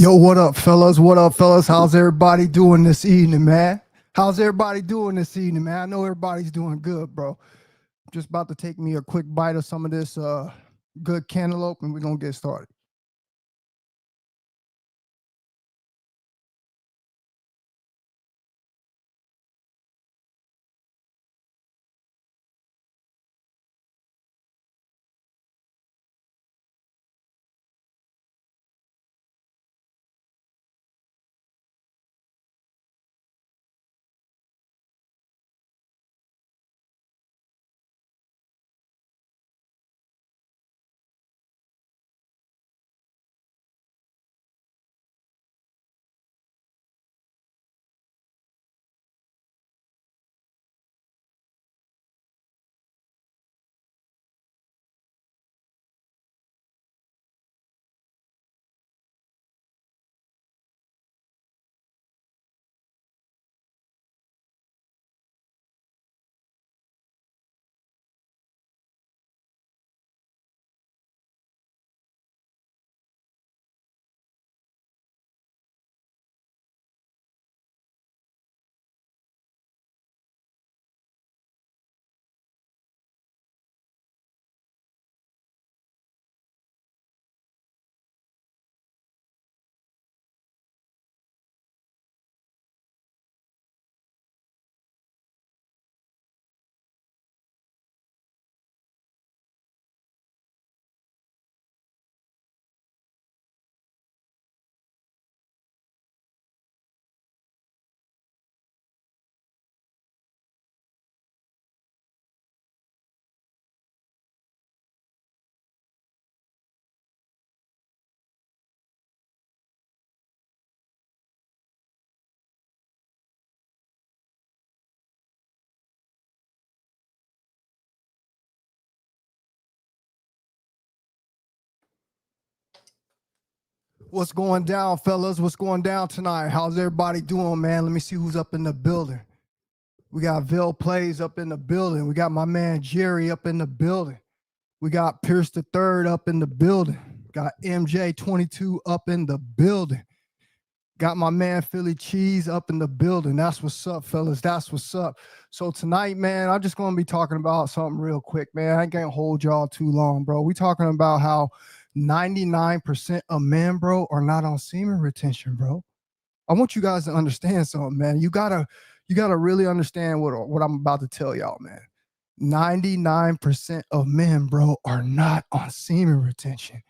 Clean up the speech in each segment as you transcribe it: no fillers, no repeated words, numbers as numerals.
Yo, what up, fellas? What up, fellas? How's everybody doing this evening, man? How's everybody doing this evening, man? I know everybody's doing good, bro. Just about to take me a quick bite of some of this good cantaloupe, and we're gonna get started. What's going down, fellas? What's going down tonight? How's everybody doing, man? Let me see who's up in the building. We got Ville Plays up in the building. We got my man Jerry up in the building. We got Pierce the Third up in the building. Got MJ22 up in the building. Got my man Philly Cheese up in the building. That's what's up, fellas. That's what's up. So tonight, man, I'm just going to be talking about something real quick, man. I can't hold y'all too long, bro. We talking about how 99% of men, bro, are not on semen retention, bro. I want you guys to understand something, man. You gotta really understand what I'm about to tell y'all, man. 99% of men, bro, are not on semen retention.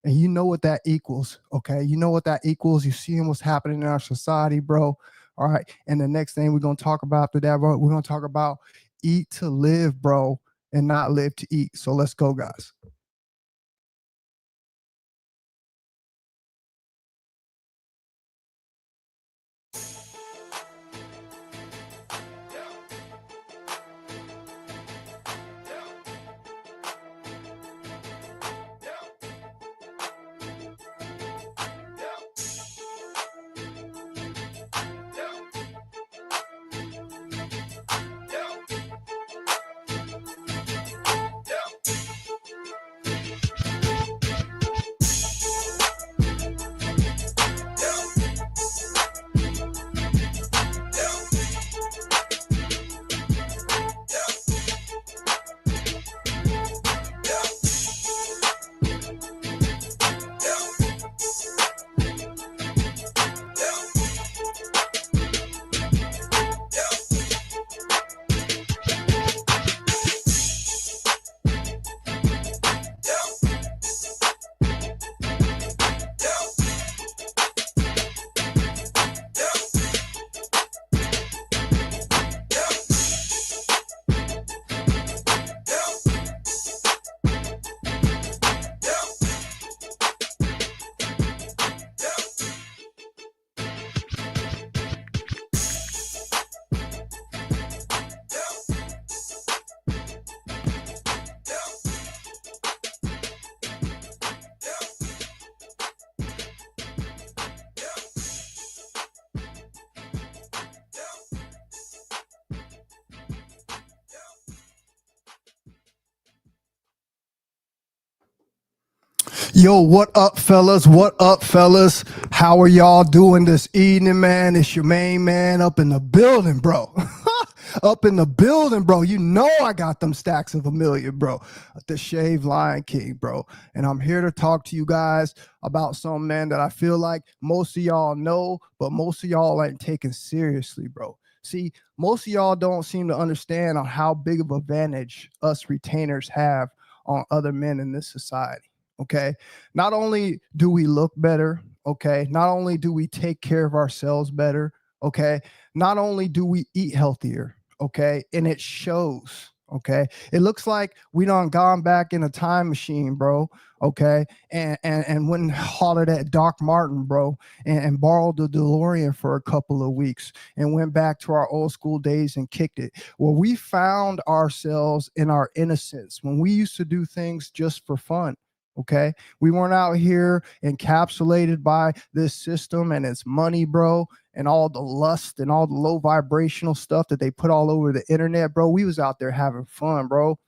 And you know what that equals, okay? You know what that equals. You see what's happening in our society, bro. All right. And the next thing we're going to talk about after that, bro, we're going to talk about eat to live, bro, and not live to eat. So let's go, guys. Yo, what up, fellas? What up, fellas? How are y'all doing this evening, man? It's your main man up in the building, bro. Up in the building, bro. You know I got them stacks of a million, bro. The Shaved Lion King, bro. And I'm here to talk to you guys about something, man, that I feel like most of y'all know, but most of y'all ain't taking seriously, bro. See, most of y'all don't seem to understand on how big of advantage us retainers have on other men in this society. Okay. Not only do we look better, okay, not only do we take care of ourselves better, okay, not only do we eat healthier, okay, and it shows, okay. It looks like we done gone back in a time machine, bro, okay, and went and hollered at Doc Martin, bro, and borrowed the DeLorean for a couple of weeks and went back to our old school days and kicked it. Well, we found ourselves in our innocence when we used to do things just for fun. Okay. We weren't out here encapsulated by this system and its money, bro, and all the lust and all the low vibrational stuff that they put all over the internet, bro. We was out there having fun, bro.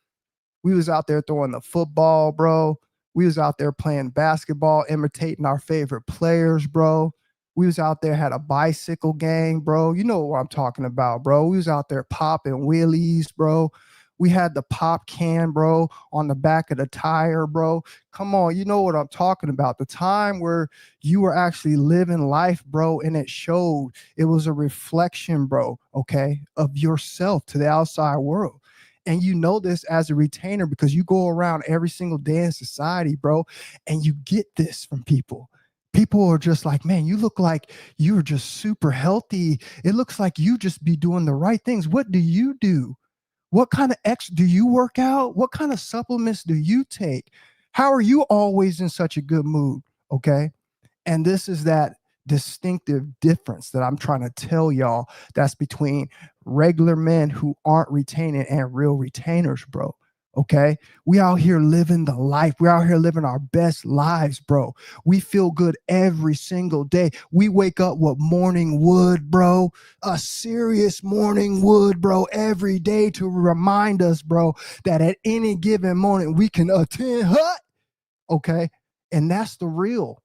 We was out there throwing the football, bro. We was out there playing basketball, imitating our favorite players, bro. We was out there, had a bicycle gang, bro. You know what I'm talking about, bro. We was out there popping wheelies, bro. We had the pop can, bro, on the back of the tire, bro. Come on, you know what I'm talking about. The time where you were actually living life, bro, and it showed. It was a reflection, bro, okay, of yourself to the outside world. And you know this as a retainer because you go around every single day in society, bro, and you get this from people. People are just like, man, you look like you're just super healthy. It looks like you just be doing the right things. What do you do? What kind of do you work out? What kind of supplements do you take? How are you always in such a good mood? Okay. And this is that distinctive difference that I'm trying to tell y'all that's between regular men who aren't retaining and real retainers, bro. Okay. We out here living the life. We're out here living our best lives, bro. We feel good every single day. We wake up with morning wood, bro. A serious morning wood, bro, every day to remind us, bro, that at any given moment we can attend hut. Okay. And that's the real.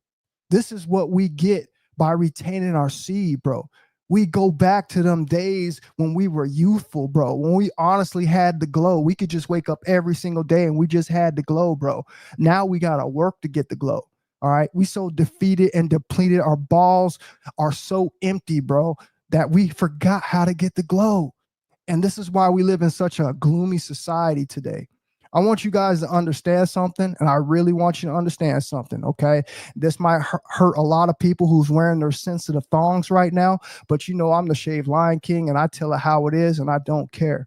This is what we get by retaining our seed, bro. We go back to them days when we were youthful, bro, when we honestly had the glow. We could just wake up every single day and we just had the glow, bro. Now we got to work to get the glow. All right. We so defeated and depleted. Our balls are so empty, bro, that we forgot how to get the glow. And this is why we live in such a gloomy society today. I want you guys to understand something, and I really want you to understand something, okay? This might hurt a lot of people who's wearing their sensitive thongs right now, but you know I'm the Shaved Lion King, and I tell it how it is, and I don't care.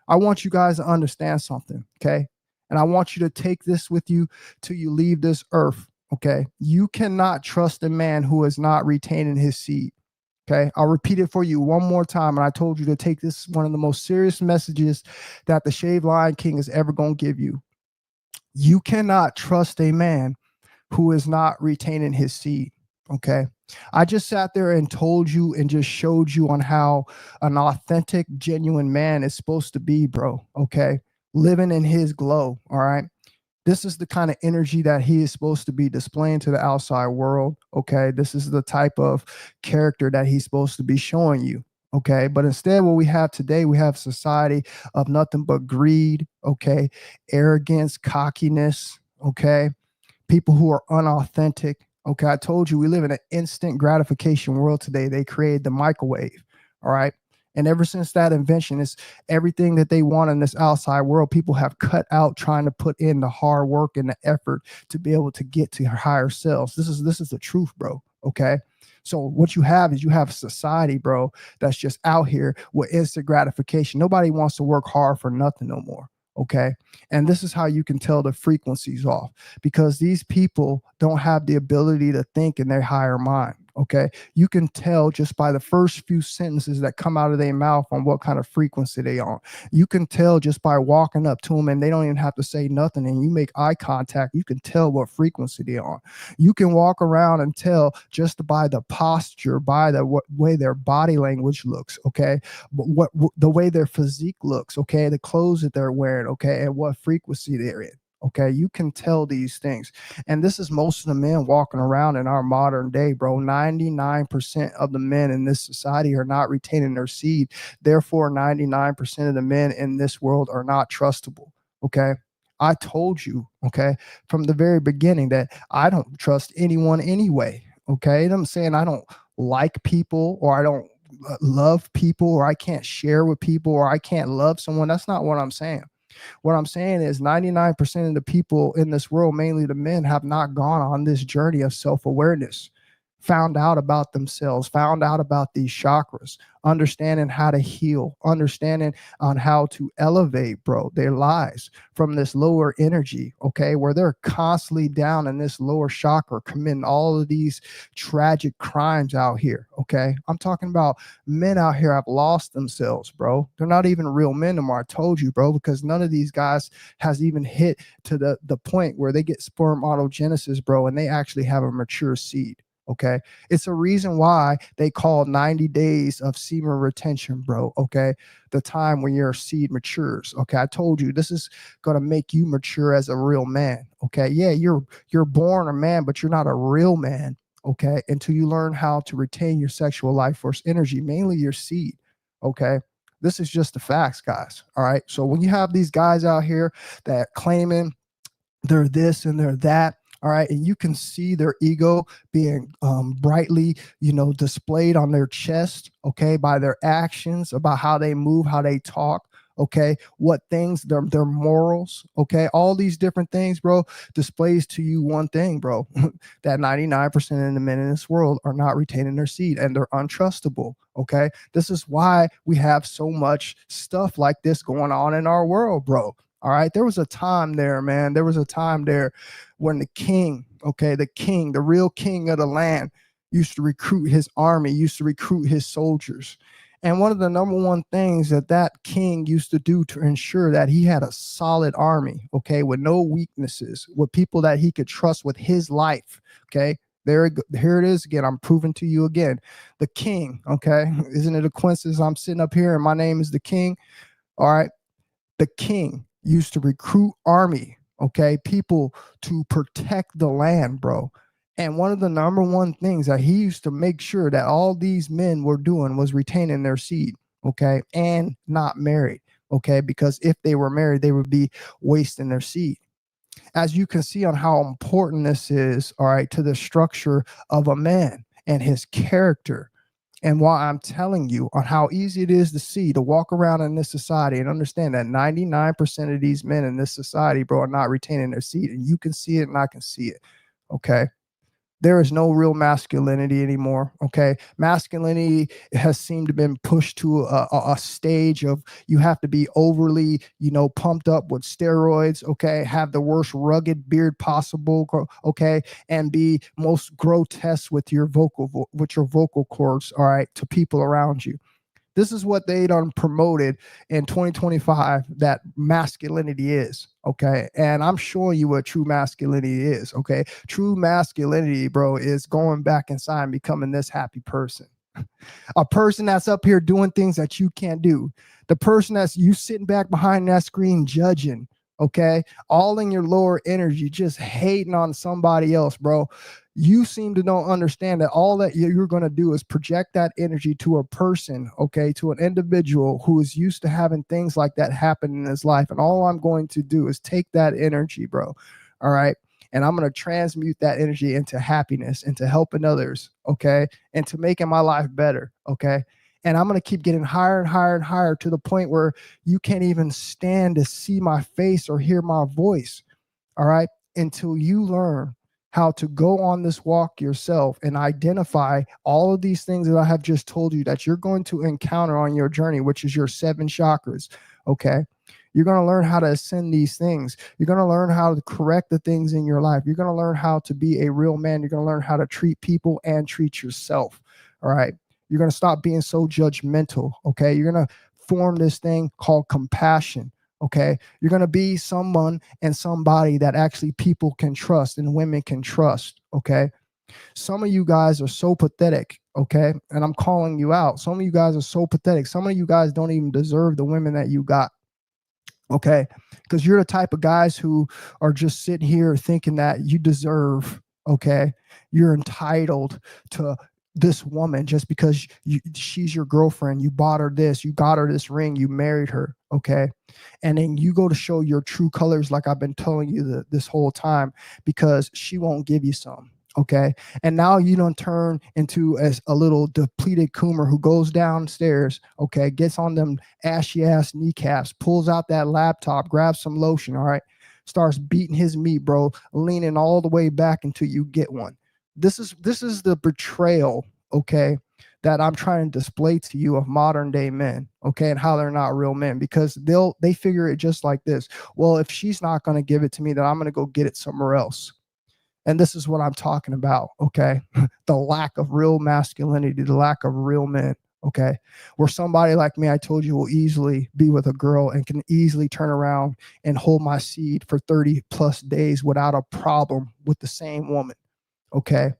I want you guys to understand something, okay? And I want you to take this with you till you leave this earth, okay? You cannot trust a man who is not retaining his seed. Okay, I'll repeat it for you one more time. And I told you to take this one of the most serious messages that the Shaved Lion King is ever going to give you. You cannot trust a man who is not retaining his seed. Okay, I just sat there and told you and just showed you on how an authentic, genuine man is supposed to be, bro. Okay, living in his glow. All right. This is the kind of energy that he is supposed to be displaying to the outside world. Okay. This is the type of character that he's supposed to be showing you. Okay. But instead, what we have today, we have society of nothing but greed. Okay. Arrogance, cockiness. Okay. People who are unauthentic. Okay. I told you we live in an instant gratification world today. They created the microwave. All right. And ever since that invention, it's everything that they want in this outside world. People have cut out trying to put in the hard work and the effort to be able to get to higher selves. This is the truth, bro. Okay. So what you have is you have a society, bro, that's just out here with instant gratification. Nobody wants to work hard for nothing no more. Okay. And this is how you can tell the frequencies off, because these people don't have the ability to think in their higher mind. Okay. You can tell just by the first few sentences that come out of their mouth on what kind of frequency they on. You can tell just by walking up to them and they don't even have to say nothing. And you make eye contact. You can tell what frequency they're on. You can walk around and tell just by the posture, by the way their body language looks. Okay. But the way their physique looks. Okay. The clothes that they're wearing. Okay. And what frequency they're in. Okay, you can tell these things. And this is most of the men walking around in our modern day, bro. 99% of the men in this society are not retaining their seed. Therefore, 99% of the men in this world are not trustable. Okay. I told you, okay, from the very beginning that I don't trust anyone anyway. Okay. I'm saying I don't like people, or I don't love people, or I can't share with people, or I can't love someone. That's not what I'm saying. What I'm saying is 99% of the people in this world, mainly the men, have not gone on this journey of self-awareness, found out about themselves, found out about these chakras, understanding how to heal, understanding on how to elevate, bro, their lives from this lower energy, okay, where they're constantly down in this lower chakra, committing all of these tragic crimes out here, okay? I'm talking about men out here have lost themselves, bro. They're not even real men anymore. I told you, bro, because none of these guys has even hit to the point where they get sperm autogenesis, bro, and they actually have a mature seed. Okay. It's a reason why they call 90 days of semen retention, bro. Okay. The time when your seed matures. Okay. I told you this is going to make you mature as a real man. Okay. Yeah. You're born a man, but you're not a real man. Okay. Until you learn how to retain your sexual life force energy, mainly your seed. Okay. This is just the facts, guys. All right. So when you have these guys out here that claiming they're this and they're that, all right, and you can see their ego being brightly, displayed on their chest, okay, by their actions, about how they move, how they talk, okay, what things, their morals, okay, all these different things, bro, displays to you one thing, bro, that 99% of the men in this world are not retaining their seed and they're untrustable, okay? This is why we have so much stuff like this going on in our world, bro. All right. There was a time there, man. There was a time there when the king, okay, the king, the real king of the land, used to recruit his army, used to recruit his soldiers. And one of the number one things that king used to do to ensure that he had a solid army, okay, with no weaknesses, with people that he could trust with his life, okay. Here it is again. I'm proving to you again. The king, okay. Isn't it a coincidence I'm sitting up here and my name is the king? All right. The king used to recruit army, okay, people to protect the land, bro. And one of the number one things that he used to make sure that all these men were doing was retaining their seed, okay, and not married, okay, because if they were married, they would be wasting their seed. As you can see on how important this is, all right, to the structure of a man and his character, and why I'm telling you on how easy it is to see, to walk around in this society and understand that 99% of these men in this society, bro, are not retaining their seed. And you can see it and I can see it. Okay. There is no real masculinity anymore. Okay. Masculinity has seemed to been pushed to a stage of you have to be overly, pumped up with steroids. Okay. Have the worst rugged beard possible. Okay. And be most grotesque with your vocal cords. All right. To people around you. This is what they done promoted in 2025 that masculinity is, okay? And I'm showing you what true masculinity is, okay? True masculinity, bro, is going back inside and becoming this happy person. A person that's up here doing things that you can't do. The person that's you sitting back behind that screen judging, okay? All in your lower energy, just hating on somebody else, bro. You seem to don't understand that all that you're going to do is project that energy to a person, okay, to an individual who is used to having things like that happen in his life. And all I'm going to do is take that energy, bro. All right. And I'm going to transmute that energy into happiness, into helping others, okay, and to making my life better, okay. And I'm going to keep getting higher and higher and higher to the point where you can't even stand to see my face or hear my voice, all right, until you learn how to go on this walk yourself and identify all of these things that I have just told you that you're going to encounter on your journey, which is your 7 chakras, okay? You're going to learn how to ascend these things. You're going to learn how to correct the things in your life. You're going to learn how to be a real man. You're going to learn how to treat people and treat yourself, all right? You're going to stop being so judgmental, okay? You're going to form this thing called compassion, okay? You're going to be someone and somebody that actually people can trust and women can trust, okay? Some of you guys are so pathetic, okay? And I'm calling you out. Some of you guys are so pathetic. Some of you guys don't even deserve the women that you got. Okay. Because you're the type of guys who are just sitting here thinking that you deserve, okay, you're entitled to this woman just because she's your girlfriend. You bought her this, you got her this ring, you married her. Okay. And then you go to show your true colors, like I've been telling you this whole time, because she won't give you some. Okay. And now you don't turn into as a little depleted coomer who goes downstairs, okay, gets on them ashy ass kneecaps, pulls out that laptop, grabs some lotion, all right, starts beating his meat, bro, leaning all the way back until you get one. This is the betrayal, okay, that I'm trying to display to you of modern day men, okay, and how they're not real men, because they figure it just like this. Well, if she's not going to give it to me, then I'm going to go get it somewhere else. And this is what I'm talking about, okay? The lack of real masculinity, the lack of real men, okay? Where somebody like me, I told you, will easily be with a girl and can easily turn around and hold my seed for 30 plus days without a problem with the same woman, okay?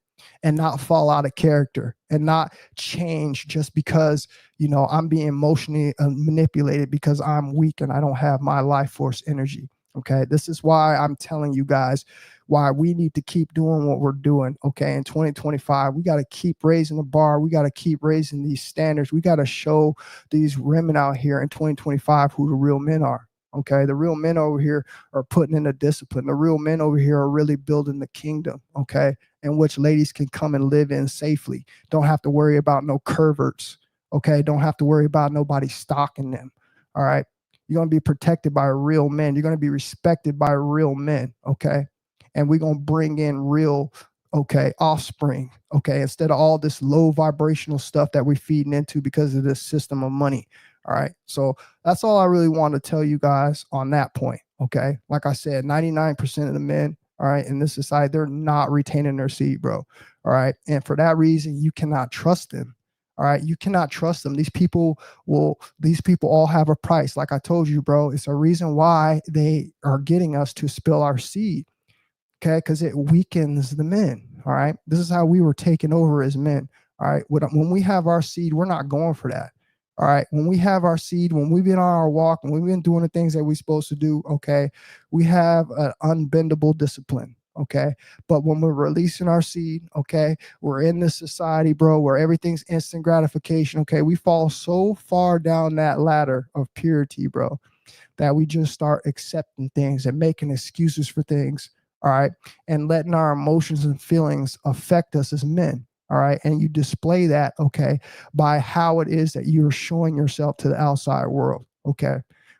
And not fall out of character and not change just because, I'm being emotionally manipulated because I'm weak and I don't have my life force energy. Okay. This is why I'm telling you guys why we need to keep doing what we're doing. Okay. In 2025, we got to keep raising the bar. We got to keep raising these standards. We got to show these women out here in 2025 who the real men are. Okay. The real men over here are putting in the discipline. The real men over here are really building the kingdom. Okay. In which ladies can come and live in safely. Don't have to worry about no perverts. Okay. Don't have to worry about nobody stalking them. All right. You're going to be protected by real men. You're going to be respected by real men. Okay. And we're going to bring in real, okay, offspring. Okay. Instead of all this low vibrational stuff that we're feeding into because of this system of money. All right. So that's all I really want to tell you guys on that point. Okay. Like I said, 99% of the men, all right, in this society, they're not retaining their seed, bro. All right. And for that reason, you cannot trust them. All right. You cannot trust them. These people all have a price. Like I told you, bro, it's a reason why they are getting us to spill our seed. Okay. Because it weakens the men. All right. This is how we were taken over as men. All right. When we have our seed, we're not going for that. All right. When we have our seed, when we've been on our walk, when we've been doing the things that we're supposed to do, okay, we have an unbendable discipline. Okay. But when we're releasing our seed, okay, we're in this society, bro, where everything's instant gratification. Okay. We fall so far down that ladder of purity, bro, that we just start accepting things and making excuses for things. All right. And letting our emotions and feelings affect us as men. All right. And you display that, okay, by how it is that you're showing yourself to the outside world. Okay.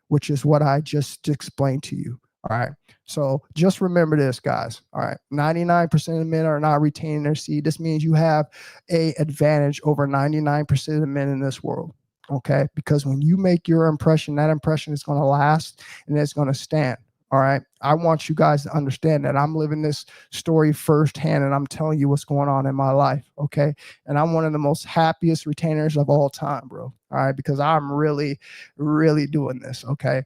Which is what I just explained to you. All right. So just remember this, guys. All right. 99% of men are not retaining their seed. This means you have a advantage over 99% of the men in this world. Okay. Because when you make your impression, that impression is going to last and it's going to stand. All right. I want you guys to understand that I'm living this story firsthand and I'm telling you what's going on in my life. Okay. And I'm one of the most happiest retainers of all time, bro. All right. Because I'm really, really doing this. Okay.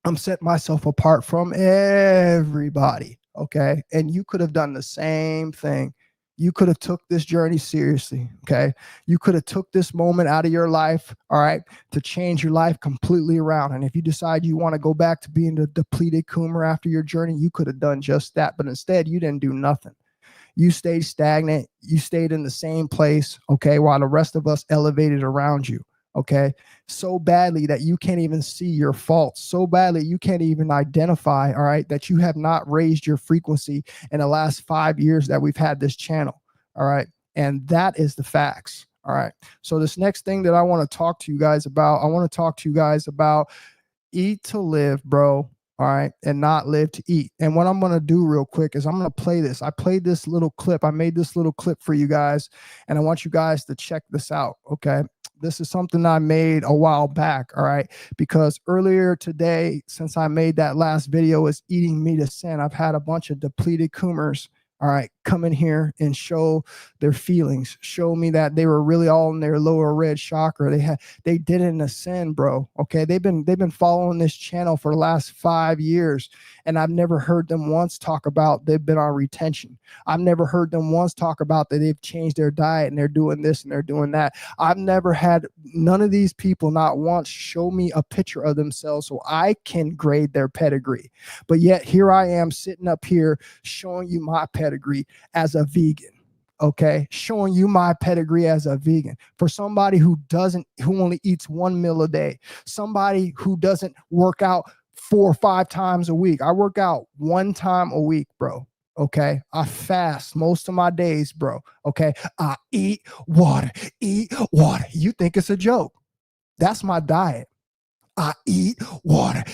I'm setting myself apart from everybody. Okay. And you could have done the same thing. You could have took this journey seriously. Okay. You could have took this moment out of your life. All right. To change your life completely around. And if you decide you want to go back to being the depleted coomer after your journey, you could have done just that. But instead you didn't do nothing. You stayed stagnant. You stayed in the same place. Okay. While the rest of us elevated around you. Okay. So badly that you can't even see your faults, so badly you can't even identify, all right, that you have not raised your frequency in the last 5 years that we've had this channel. All right. And that is the facts. All right. So this next thing that I want to talk to you guys about, I want to talk to you guys about eat to live, bro. All right. And not live to eat. And what I'm going to do real quick is I'm going to play this. I played this little clip. I made this little clip for you guys. And I want you guys to check this out. Okay. This is something I made a while back. All right. Because earlier today, since I made that last video, is eating me to sin. I've had a bunch of depleted coomers. All right, come in here and show their feelings. Show me that they were really all in their lower red chakra. They didn't ascend, bro. Okay, they've been following this channel for the last 5 years, And I've never heard them once talk about they've been on retention. I've never heard them once talk about that they've changed their diet and they're doing this and they're doing that. I've never had none of these people not once show me a picture of themselves so I can grade their pedigree. But yet here I am sitting up here showing you my pedigree as a vegan. Okay, showing you my pedigree as a vegan for somebody who only eats one meal a day, somebody who doesn't work out 4 or 5 times a week. I work out 1 time a week, bro. Okay, I fast most of my days, bro. Okay, I eat water. You think it's a joke? That's my diet. I eat water.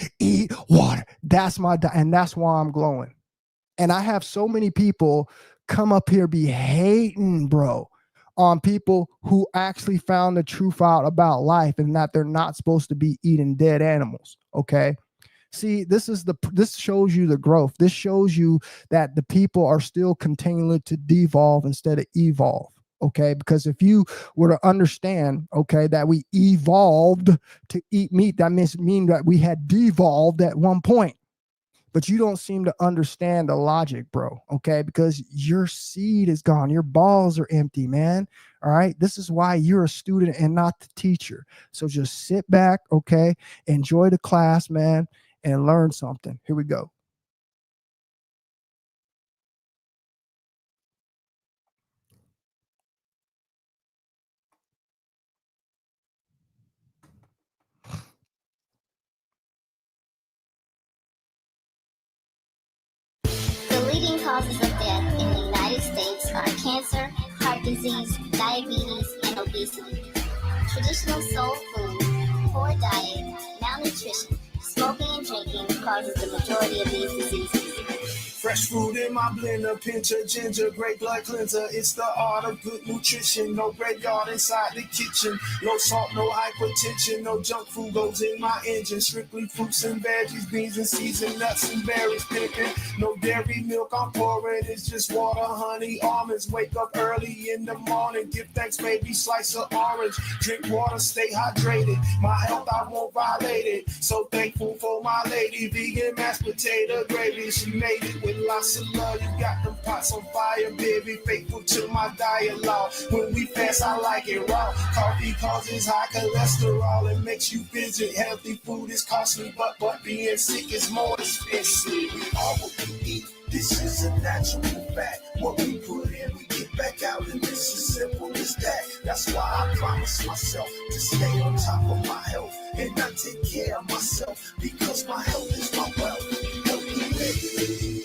That's my diet, and that's why I'm glowing. And I have so many people come up here be hating, bro, on people who actually found the truth out about life and that they're not supposed to be eating dead animals. Okay. See, this shows you the growth. This shows you that the people are still continuing to devolve instead of evolve. Okay. Because if you were to understand, okay, that we evolved to eat meat, that mean that we had devolved at one point. But you don't seem to understand the logic, bro, okay? Because your seed is gone. Your balls are empty, man, all right? This is why you're a student and not the teacher. So just sit back, okay? Enjoy the class, man, and learn something. Here we go. The leading causes of death in the United States are cancer, heart disease, diabetes, and obesity. Traditional soul food, poor diet, malnutrition, smoking and drinking causes the majority of these diseases. Fresh fruit in my blender, pinch of ginger, great blood cleanser. It's the art of good nutrition. No graveyard inside the kitchen. No salt, no hypertension. No junk food goes in my engine. Strictly fruits and veggies, beans and seasoned nuts and berries picking. No dairy milk I'm pouring. It's just water, honey, almonds. Wake up early in the morning. Give thanks, baby, slice of orange. Drink water, stay hydrated. My health, I won't violate it. So thankful for my lady. Vegan mashed potato gravy. She made it with lots of love. You got them pots on fire, baby. Faithful to my dialogue. When we fast, I like it raw. Coffee causes high cholesterol. It makes you visit. Healthy food is costly, but being sick is more expensive. We are what we eat. This is a natural fact. What we put in, we get back out, and this is simple as that. That's why I promise myself to stay on top of my health and not take care of myself, because my health is my wealth. Help me make it.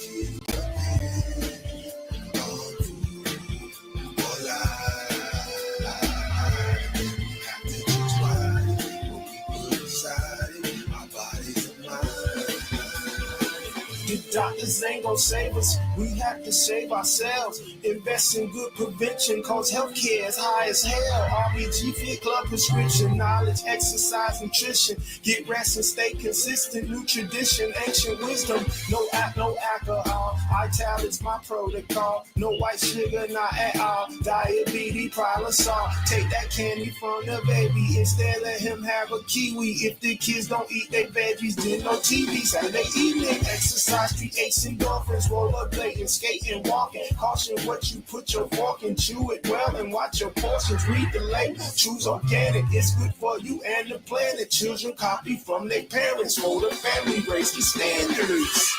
Doctors ain't gonna save us, we have to save ourselves. Invest in good prevention, cause healthcare is high as hell. RBG Fit Club prescription, knowledge, exercise, nutrition. Get rest and stay consistent, new tradition, ancient wisdom. No alcohol, Ital's my protocol. No white sugar, not at all. Diabetes, problem solved. Take that candy from the baby, instead let him have a kiwi. If the kids don't eat their veggies, then no TV. Saturday evening, exercise creates endorphins, rollerblading, skating, walking. Caution what you put your fork in, chew it well and watch your portions. Read the label, choose organic, it's good for you and the planet. Children copy from their parents, hold a family, raise the standards.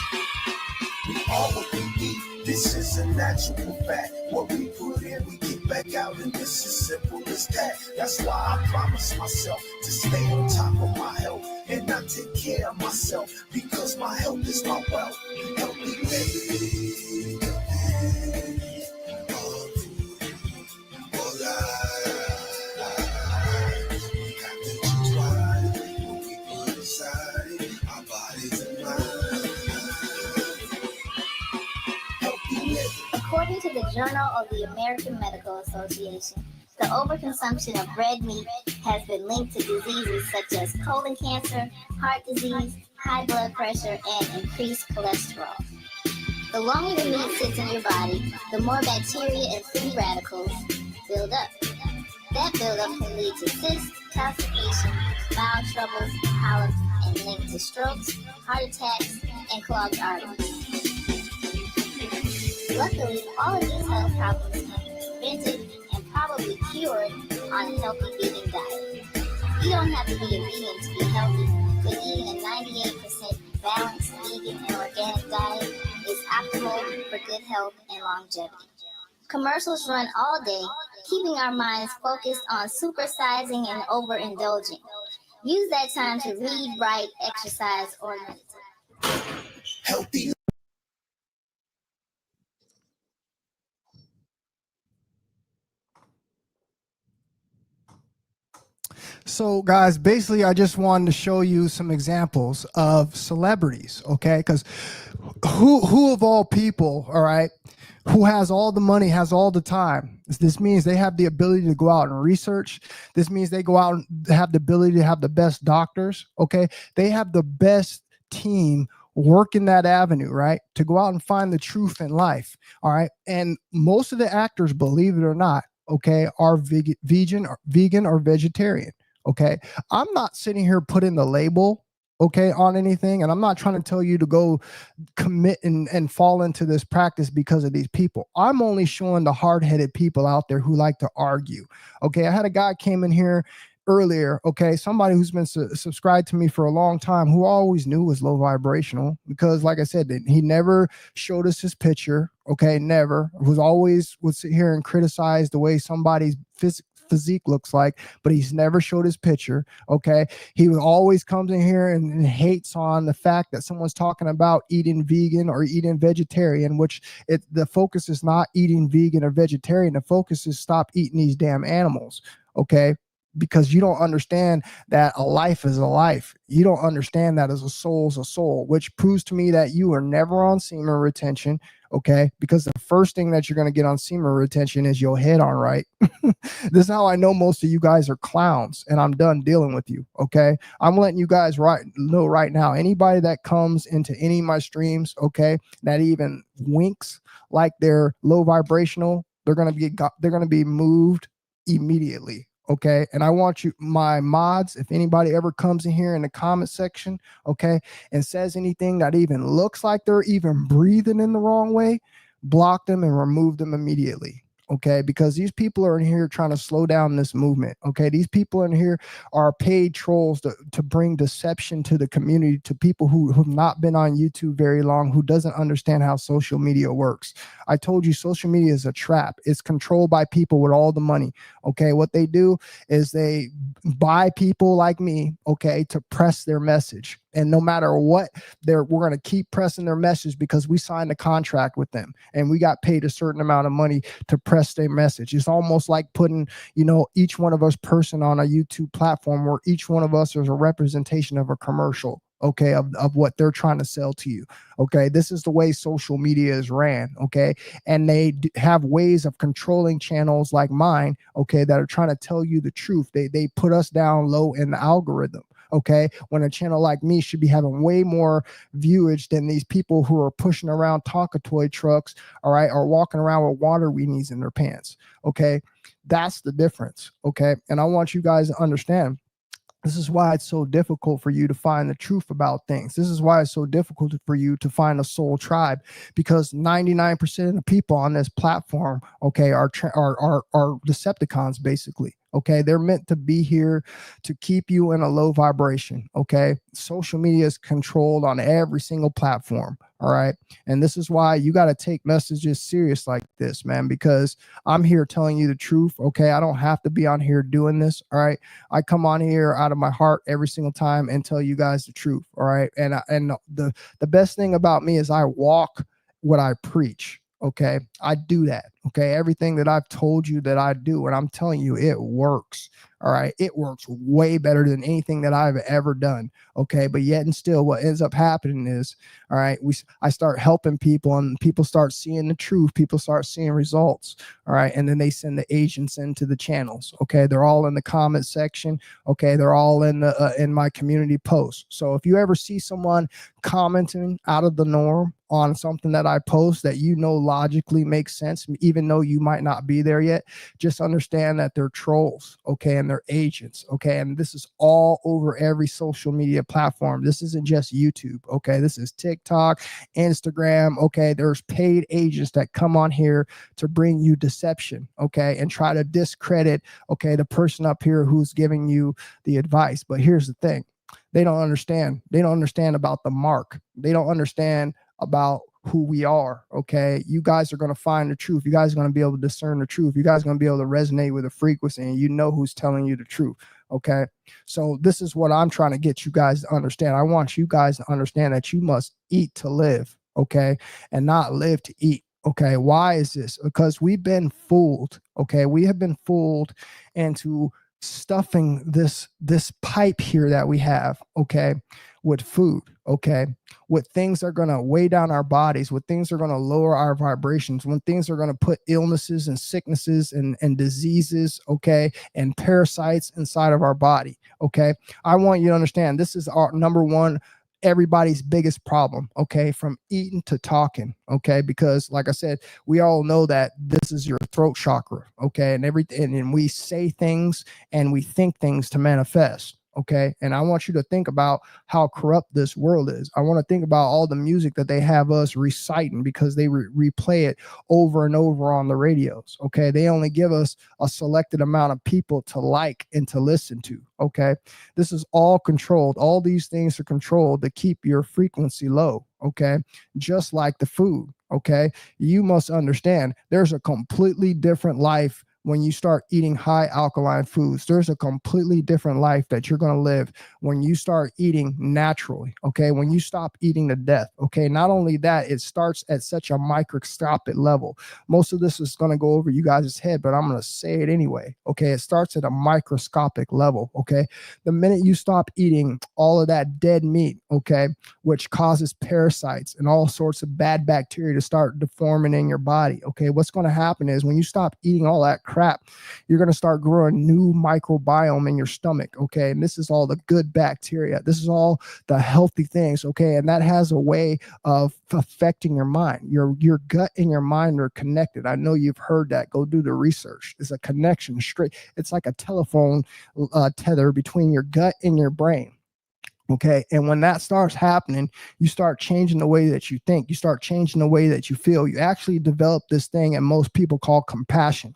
We are what we eat, this is a natural fact. What we put in, we get back out, and this is simple as that. That's why I promise myself to stay on top of my health and not take care of myself, because my health is my wealth. Help me make it. According to the Journal of the American Medical Association, the overconsumption of red meat has been linked to diseases such as colon cancer, heart disease, high blood pressure, and increased cholesterol. The longer the meat sits in your body, the more bacteria and free radicals build up. That buildup can lead to cysts, constipation, bowel troubles, polyps, and and linked to strokes, heart attacks, and clogged arteries. Luckily, all of these health problems can be prevented and probably cured on a healthy vegan diet. You don't have to be a vegan to be healthy, but eating a 98% balanced vegan and organic diet is optimal for good health and longevity. Commercials run all day, keeping our minds focused on supersizing and overindulging. Use that time to read, write, exercise, or meditate. Healthy. So, guys, basically, I just wanted to show you some examples of celebrities, okay? Because who of all people, all right, who has all the money, has all the time? This means they have the ability to go out and research. This means they go out and have the ability to have the best doctors, okay? They have the best team work in that avenue, right? To go out and find the truth in life, all right? And most of the actors, believe it or not, okay, are vegan or vegetarian. Okay, I'm not sitting here putting the label, okay, on anything, and I'm not trying to tell you to go commit and fall into this practice because of these people. I'm only showing the hard-headed people out there who like to argue. Okay, I had a guy came in here earlier, okay, somebody who's been subscribed to me for a long time, who always knew was low vibrational, because like I said, he never showed us his picture, okay, never, was always would sit here and criticize the way somebody's physique looks like, but he's never showed his picture. Okay, he always comes in here and hates on the fact that someone's talking about eating vegan or eating vegetarian, which the focus is not eating vegan or vegetarian. The focus is stop eating these damn animals. Okay, because you don't understand that a life is a life. You don't understand that as a soul's a soul, which proves to me that you are never on semen retention. Okay, because the first thing that you're going to get on semen retention is your head on right. This is how I know most of you guys are clowns, and I'm done dealing with you. Okay, I'm letting you guys know right now, anybody that comes into any of my streams, okay, that even winks like they're low vibrational, they're going to be moved immediately. Okay, and I want you, my mods, if anybody ever comes in here in the comment section, okay, and says anything that even looks like they're even breathing in the wrong way, block them and remove them immediately. Okay, because these people are in here trying to slow down this movement. Okay, these people in here are paid trolls to bring deception to the community, to people who have not been on YouTube very long, who doesn't understand how social media works. I told you social media is a trap. It's controlled by people with all the money. Okay, what they do is they buy people like me, okay, to press their message. And no matter what, we're going to keep pressing their message because we signed a contract with them and we got paid a certain amount of money to press their message. It's almost like putting, each one of us person on a YouTube platform where each one of us is a representation of a commercial. Okay, of what they're trying to sell to you. Okay, this is the way social media is ran. Okay, and they have ways of controlling channels like mine. Okay, that are trying to tell you the truth. They put us down low in the algorithm. Okay, when a channel like me should be having way more viewage than these people who are pushing around Talkatoy trucks, all right, or walking around with water weenies in their pants. Okay, that's the difference. Okay, and I want you guys to understand. This is why it's so difficult for you to find the truth about things. This is why it's so difficult for you to find a soul tribe, because 99% of the people on this platform, okay, are Decepticons, basically. Okay, they're meant to be here to keep you in a low vibration. Okay, social media is controlled on every single platform. All right, and this is why you got to take messages serious like this, man, because I'm here telling you the truth. Okay, I don't have to be on here doing this. All right, I come on here out of my heart every single time and tell you guys the truth. All right, and the best thing about me is I walk what I preach. Okay, I do that. Okay, everything that I've told you that I do, and I'm telling you, it works. All right, it works way better than anything that I've ever done. Okay, but yet and still, what ends up happening is, all right, I start helping people, and people start seeing the truth. People start seeing results. All right, and then they send the agents into the channels. Okay, they're all in the comment section. Okay, they're all in my community posts. So if you ever see someone commenting out of the norm on something that I post that logically makes sense, even even though you might not be there yet, just understand that they're trolls, okay, and they're agents, okay, and this is all over every social media platform. This isn't just YouTube, okay, this is TikTok, Instagram, okay. There's paid agents that come on here to bring you deception, okay, and try to discredit, okay, the person up here who's giving you the advice. But here's the thing, they don't understand. They don't understand about the mark. They don't understand about who we are, okay? You guys are going to find the truth. You guys are going to be able to discern the truth. You guys are going to be able to resonate with the frequency, and you know who's telling you the truth, okay? So this is what I'm trying to get you guys to understand. I want you guys to understand that you must eat to live, okay, and not live to eat. Okay, why is this? Because we've been fooled, okay? We have been fooled into stuffing this pipe here that we have, okay, with food, okay, with things that are going to weigh down our bodies, with things that are going to lower our vibrations, when things are going to put illnesses and sicknesses and diseases, okay, and parasites inside of our body, okay. I want you to understand this is our number one, everybody's biggest problem, okay, from eating to talking, okay, because like I said, we all know that this is your throat chakra, okay, and everything, and we say things and we think things to manifest, okay. And I want you to think about how corrupt this world is. I want to think about all the music that they have us reciting because they replay it over and over on the radios, okay. They only give us a selected amount of people to like and to listen to, okay. This is all controlled. All these things are controlled to keep your frequency low, okay, just like the food, okay. You must understand there's a completely different life when you start eating high alkaline foods. There's a completely different life that you're going to live when you start eating naturally, okay, when you stop eating to death, okay. Not only that, it starts at such a microscopic level. Most of this is going to go over you guys' head, but I'm going to say it anyway, okay. It starts at a microscopic level, okay. The minute you stop eating all of that dead meat, okay, which causes parasites and all sorts of bad bacteria to start deforming in your body, okay, what's going to happen is when you stop eating all that crap, you're going to start growing new microbiome in your stomach, okay, and this is all the good bacteria, this is all the healthy things, okay, and that has a way of affecting your mind. Your gut and your mind are connected. I know you've heard that. Go do the research. It's a connection straight. It's like a telephone tether between your gut and your brain. Okay. And when that starts happening, you start changing the way that you think. You start changing the way that you feel. You actually develop this thing that most people call compassion,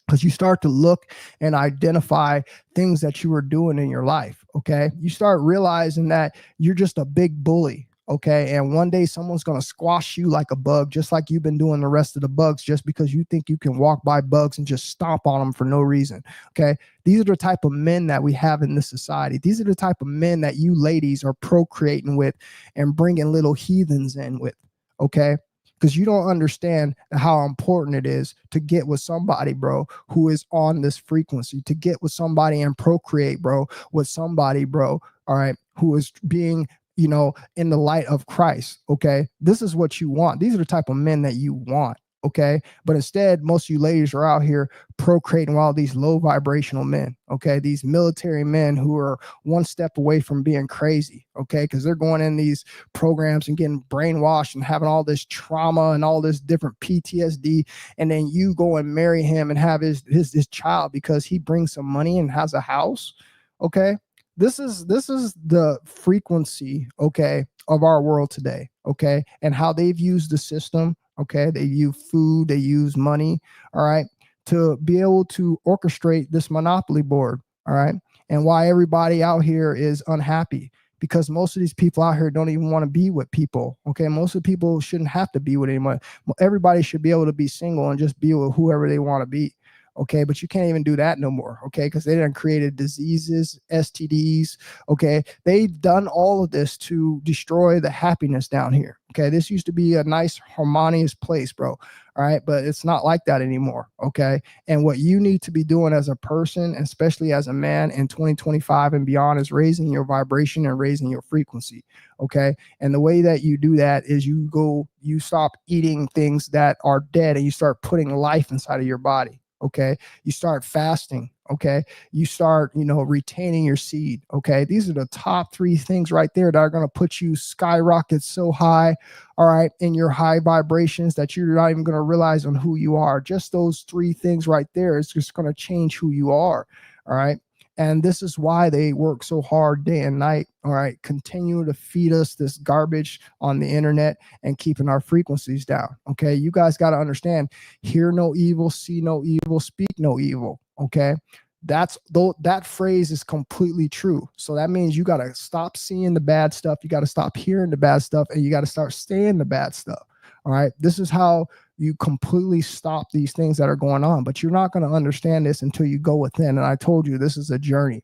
because you start to look and identify things that you were doing in your life. Okay. You start realizing that you're just a big bully. Okay. And one day someone's going to squash you like a bug, just like you've been doing the rest of the bugs, just because you think you can walk by bugs and just stomp on them for no reason. Okay. These are the type of men that we have in this society. These are the type of men that you ladies are procreating with and bringing little heathens in with. Okay. Because you don't understand how important it is to get with somebody, bro, who is on this frequency, to get with somebody and procreate, bro, with somebody, bro, all right, who is being, in the light of Christ, okay? This is what you want. These are the type of men that you want, okay? But instead, most of you ladies are out here procreating with all these low vibrational men, okay? These military men who are one step away from being crazy, okay? Because they're going in these programs and getting brainwashed and having all this trauma and all this different PTSD, and then you go and marry him and have his child because he brings some money and has a house, okay? This is the frequency, okay, of our world today, okay, and how they've used the system, okay. They use food, they use money, all right, to be able to orchestrate this monopoly board, all right, and why everybody out here is unhappy, because most of these people out here don't even want to be with people, okay. Most of the people shouldn't have to be with anyone. Everybody should be able to be single and just be with whoever they want to be. Okay, but you can't even do that no more, okay, because they done created diseases, STDs, okay. They've done all of this to destroy the happiness down here, okay. This used to be a nice, harmonious place, bro, all right, but it's not like that anymore, okay. And what you need to be doing as a person, especially as a man in 2025 and beyond, is raising your vibration and raising your frequency, okay. And the way that you do that is you stop eating things that are dead and you start putting life inside of your body. Okay. You start fasting. Okay. You start, retaining your seed. Okay. These are the top 3 things right there that are going to put you skyrocket so high. All right. In your high vibrations that you're not even going to realize on who you are. Just those 3 things right there is just going to change who you are. All right. And this is why they work so hard day and night. All right. Continue to feed us this garbage on the internet and keeping our frequencies down. Okay. You guys got to understand, hear no evil, see no evil, speak no evil. Okay. That phrase is completely true. So that means you got to stop seeing the bad stuff. You got to stop hearing the bad stuff, and you got to start saying the bad stuff. All right. This is how you completely stop these things that are going on, but you're not going to understand this until you go within. And I told you, this is a journey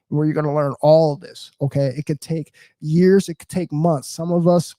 where you're going to learn all of this. Okay. It could take years. It could take months. Some of us,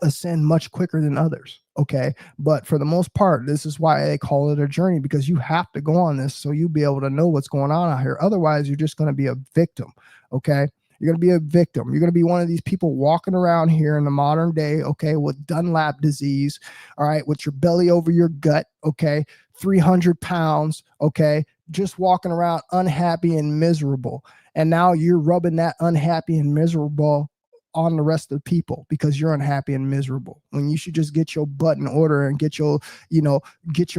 ascend much quicker than others. Okay. But for the most part, this is why they call it a journey, because you have to go on this so you'll be able to know what's going on out here. Otherwise, you're just going to be a victim. Okay. You're going to be a victim. You're going to be one of these people walking around here in the modern day, okay, with Dunlap disease, all right, with your belly over your gut, okay, 300 pounds, okay, just walking around unhappy and miserable. And now you're rubbing that unhappy and miserable on the rest of the people because you're unhappy and miserable, when you should just get your butt in order and get your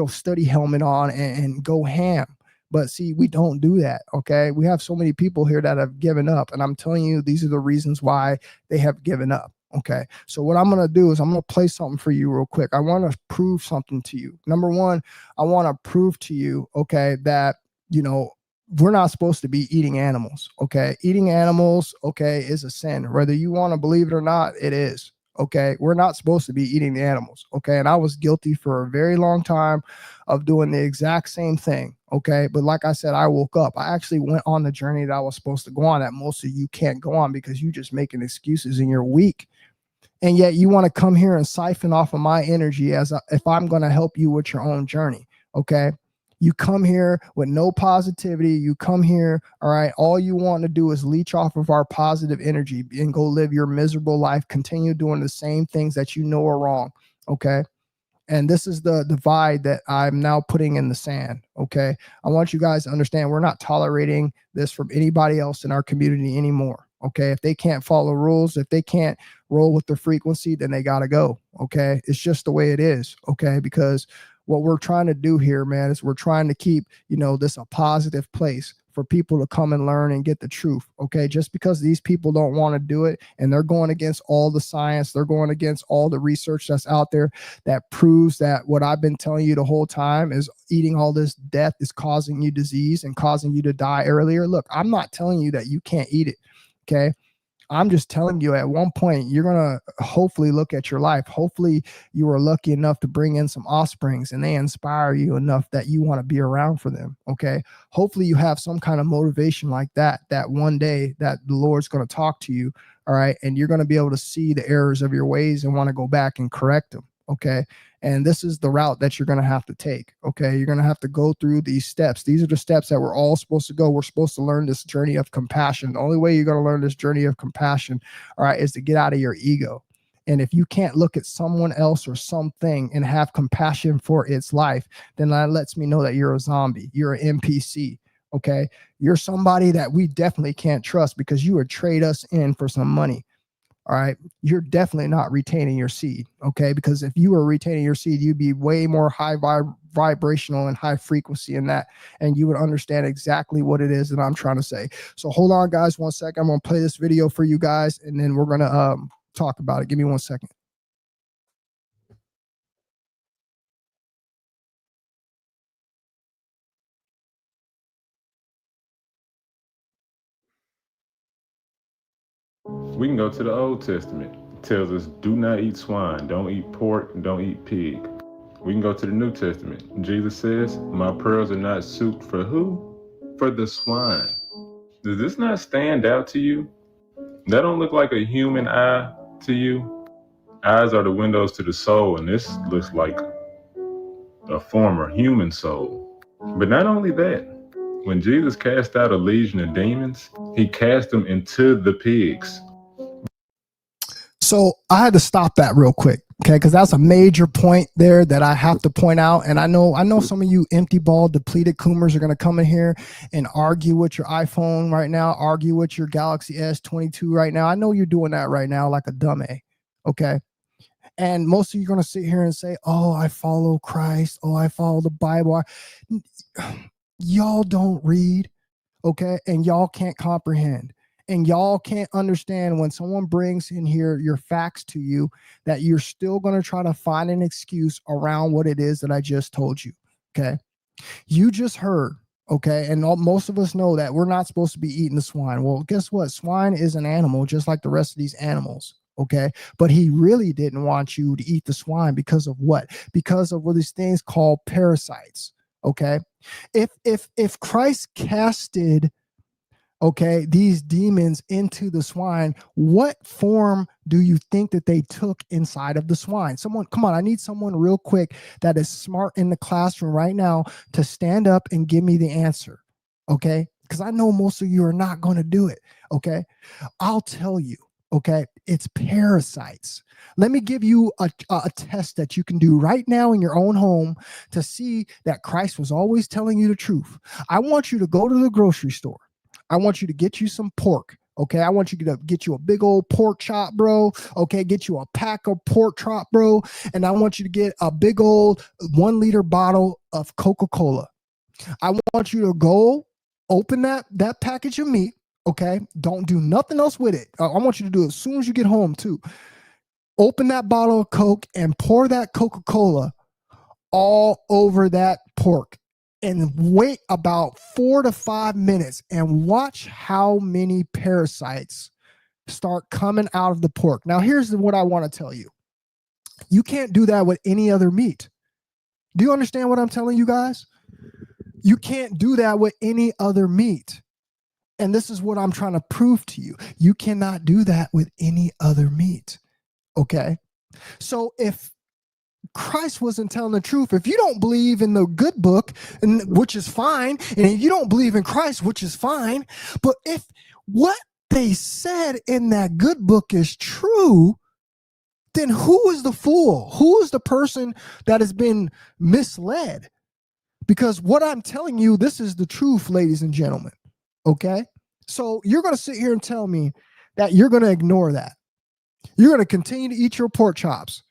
study helmet on and go ham. But see, we don't do that. Okay. We have so many people here that have given up, and I'm telling you, these are the reasons why they have given up. Okay. So what I'm going to do is I'm going to play something for you real quick. I want to prove something to you. Number one, I want to prove to you, okay, that, we're not supposed to be eating animals. Okay. Eating animals, okay, is a sin. Whether you want to believe it or not, it is. Okay. We're not supposed to be eating the animals. Okay. And I was guilty for a very long time of doing the exact same thing. Okay. But like I said, I woke up. I actually went on the journey that I was supposed to go on, that most of you can't go on because you just making excuses and you're weak. And yet you want to come here and siphon off of my energy if I'm going to help you with your own journey. Okay. You come here with no positivity. You come here, all right, all you want to do is leech off of our positive energy and go live your miserable life, continue doing the same things that you know are wrong, okay? And this is the divide that I'm now putting in the sand, okay? I want you guys to understand we're not tolerating this from anybody else in our community anymore, okay? If they can't follow rules, if they can't roll with the frequency, then they got to go, okay? It's just the way it is, okay? Because what we're trying to do here, man, is we're trying to keep, this a positive place for people to come and learn and get the truth. Okay. Just because these people don't want to do it and they're going against all the science, they're going against all the research that's out there that proves that what I've been telling you the whole time is eating all this death is causing you disease and causing you to die earlier. Look, I'm not telling you that you can't eat it. Okay. I'm just telling you, at one point, you're going to hopefully look at your life. Hopefully you are lucky enough to bring in some offsprings and they inspire you enough that you want to be around for them. Okay. Hopefully you have some kind of motivation like that one day that the Lord's going to talk to you. All right. And you're going to be able to see the errors of your ways and want to go back and correct them. Okay. And this is the route that you're going to have to take. Okay. You're going to have to go through these steps. These are the steps that we're all supposed to go. We're supposed to learn this journey of compassion. The only way you're going to learn this journey of compassion, all right, is to get out of your ego. And if you can't look at someone else or something and have compassion for its life, then that lets me know that you're a zombie. You're an NPC. Okay. You're somebody that we definitely can't trust because you would trade us in for some money. All right. You're definitely not retaining your seed. Okay. Because if you were retaining your seed, you'd be way more high vibrational and high frequency in that. And you would understand exactly what it is that I'm trying to say. So hold on, guys. 1 second. I'm going to play this video for you guys and then we're going to talk about it. Give me 1 second. We can go to the Old Testament. It tells us, do not eat swine, don't eat pork, and don't eat pig. We can go to the New Testament. Jesus says, my pearls are not suited for who? For the swine. Does this not stand out to you? That don't look like a human eye to you? Eyes are the windows to the soul, and this looks like a former human soul. But not only that, when Jesus cast out a legion of demons, he cast them into the pigs. So I had to stop that real quick. Okay, because that's a major point there that I have to point out. And I know some of you empty ball depleted coomers are going to come in here and argue with your iPhone right now, argue with your Galaxy S22 right now. I know you're doing that right now like a dummy. Okay. And most of you are going to sit here and say, oh, I follow Christ. Oh, I follow the Bible. Y'all don't read. Okay. And y'all can't comprehend. And y'all can't understand when someone brings in here your facts to you that you're still going to try to find an excuse around what it is that I just told you. Okay. You just heard. Okay. And most of us know that we're not supposed to be eating the swine. Well, guess what? Swine is an animal just like the rest of these animals. Okay. But he really didn't want you to eat the swine because of what? Because of these things called parasites. Okay. If Christ casted these demons into the swine, what form do you think that they took inside of the swine? Someone, come on, I need someone real quick that is smart in the classroom right now to stand up and give me the answer. Okay. Because I know most of you are not going to do it. Okay. I'll tell you. Okay. It's parasites. Let me give you a test that you can do right now in your own home to see that Christ was always telling you the truth. I want you to go to the grocery store. I want you to get you some pork. Okay. I want you to get you a big old pork chop, bro. Okay. Get you a pack of pork chop, bro. And I want you to get a big old 1 liter bottle of Coca-Cola. I want you to go open that package of meat. Okay. Don't do nothing else with it. I want you to do it as soon as you get home too. Open that bottle of Coke and pour that Coca-Cola all over that pork. And wait about 4 to 5 minutes and watch how many parasites start coming out of the pork. Now, here's what I want to tell you. You can't do that with any other meat. Do you understand what I'm telling you guys? You can't do that with any other meat. And this is what I'm trying to prove to you. You cannot do that with any other meat. Okay? So if Christ wasn't telling the truth, if you don't believe in the good book, which is fine, and if you don't believe in Christ, which is fine, but if what they said in that good book is true, then who is the fool? Who is the person that has been misled? Because what I'm telling you, this is the truth, ladies and gentlemen. Okay? So you're going to sit here and tell me that you're going to ignore that. You're going to continue to eat your pork chops.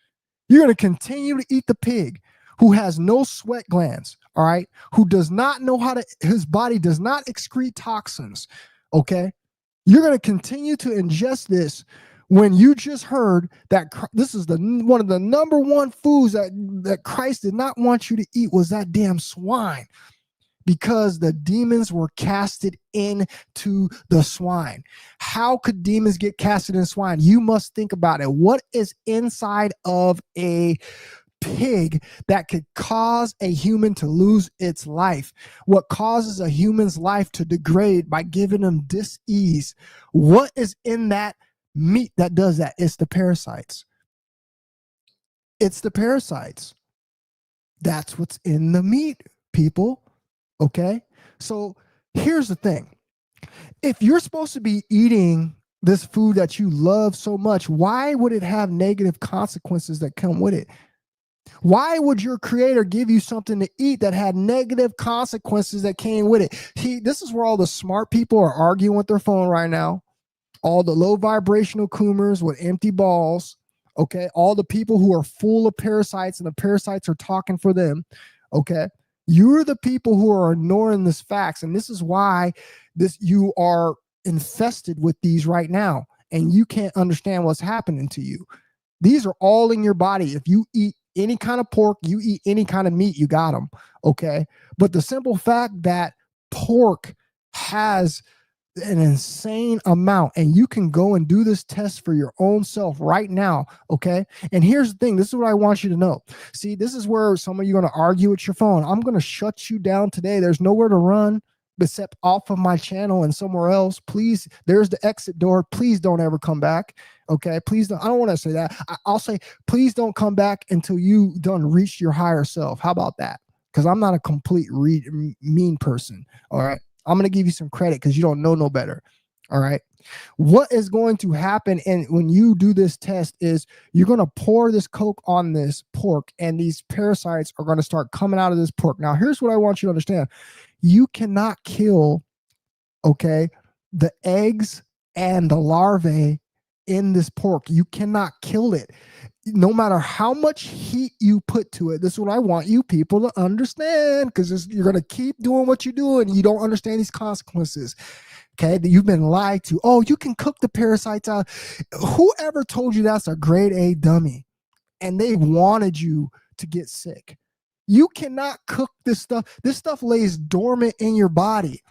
You're going to continue to eat the pig who has no sweat glands, all right, who does not know his body does not excrete toxins, okay? You're going to continue to ingest this when you just heard that this is one of the number one foods that Christ did not want you to eat was that damn swine, because the demons were casted into the swine. How could demons get casted in swine? You must think about it. What is inside of a pig that could cause a human to lose its life? What causes a human's life to degrade by giving them dis-ease? What is in that meat that does that? It's the parasites. It's the parasites. That's what's in the meat, people. Okay, so here's the thing. If you're supposed to be eating this food that you love so much, why would it have negative consequences that come with it? Why would your creator give you something to eat that had negative consequences that came with it? This is where all the smart people are arguing with their phone right now. All the low vibrational coomers with empty balls. Okay, all the people who are full of parasites and the parasites are talking for them. Okay. You're the people who are ignoring this facts, and this is why you are infested with these right now, and you can't understand what's happening to you. These are all in your body. If you eat any kind of pork, you eat any kind of meat, you got them, okay? But the simple fact that pork has an insane amount, and you can go and do this test for your own self right now, okay? And here's the thing. This is what I want you to know. See, this is where some of you are going to argue with your phone. I'm going to shut you down today. There's nowhere to run except off of my channel and somewhere else. Please, there's the exit door. Please don't ever come back, okay? Please don't. I don't want to say that. I'll say, please don't come back until you done reached your higher self. How about that? Because I'm not a complete mean person, all right? I'm going to give you some credit because you don't know no better. All right. What is going to happen, and when you do this test, is you're going to pour this Coke on this pork, and these parasites are going to start coming out of this pork. Now, here's what I want you to understand. You cannot kill, okay, the eggs and the larvae in this pork. You cannot kill it. No matter how much heat you put to it, this is what I want you people to understand, because you're going to keep doing what you do and you don't understand these consequences. Okay, that you've been lied to. Oh, you can cook the parasites out. Whoever told you that's a grade A dummy, and they wanted you to get sick. You cannot cook this stuff. This stuff lays dormant in your body.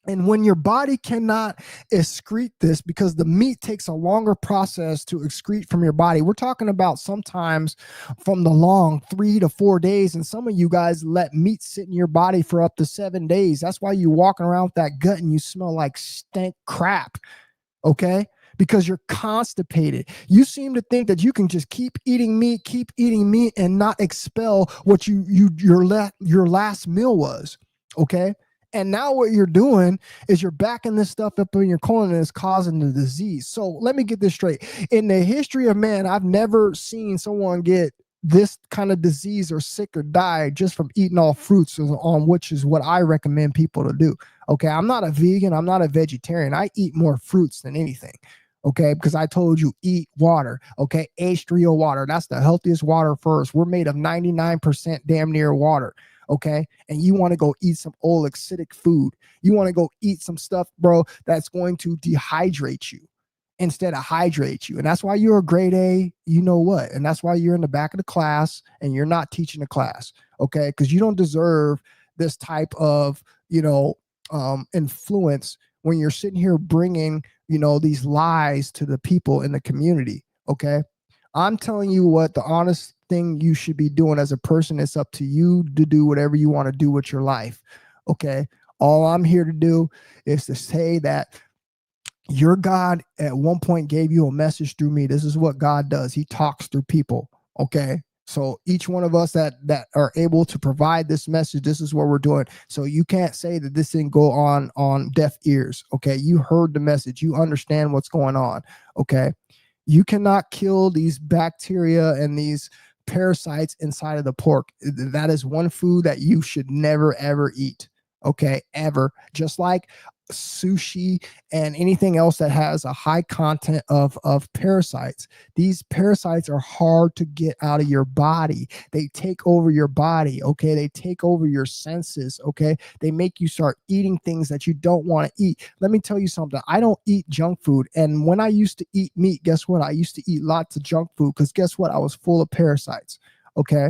And when your body cannot excrete this, because the meat takes a longer process to excrete from your body, we're talking about sometimes from the long 3 to 4 days. And some of you guys let meat sit in your body for up to 7 days. That's why you're walking around with that gut and you smell like stank crap. Okay? Because you're constipated. You seem to think that you can just keep eating meat and not expel what your last meal was. Okay? And now what you're doing is you're backing this stuff up in your colon and it's causing the disease. So let me get this straight. In the history of man, I've never seen someone get this kind of disease or sick or die just from eating all fruits, on which is what I recommend people to do. Okay, I'm not a vegan. I'm not a vegetarian. I eat more fruits than anything. Okay, because I told you, eat water. Okay, H3O water. That's the healthiest water first. We're made of 99% damn near water. Okay, and you want to go eat some old acidic food. You want to go eat some stuff, bro, that's going to dehydrate you instead of hydrate you. And that's why you're a grade A, you know what? And that's why you're in the back of the class and you're not teaching the class. Okay, because you don't deserve this type of, influence when you're sitting here bringing, these lies to the people in the community. Okay, I'm telling you what the honest thing you should be doing as a person. It's up to you to do whatever you want to do with your life. Okay. All I'm here to do is to say that your God at one point gave you a message through me. This is what God does. He talks through people. Okay. So each one of us that are able to provide this message, this is what we're doing. So you can't say that this didn't go on deaf ears. Okay. You heard the message. You understand what's going on. Okay. You cannot kill these bacteria and these parasites inside of the pork. That is one food that you should never, ever eat. Okay, ever. Just like sushi and anything else that has a high content of parasites. These parasites are hard to get out of your body. They take over your body. Okay, they take over your senses. Okay, they make you start eating things that you don't want to eat. Let me tell you something. I don't eat junk food. And when I used to eat meat, guess what? I used to eat lots of junk food, because guess what? I was full of parasites. Okay,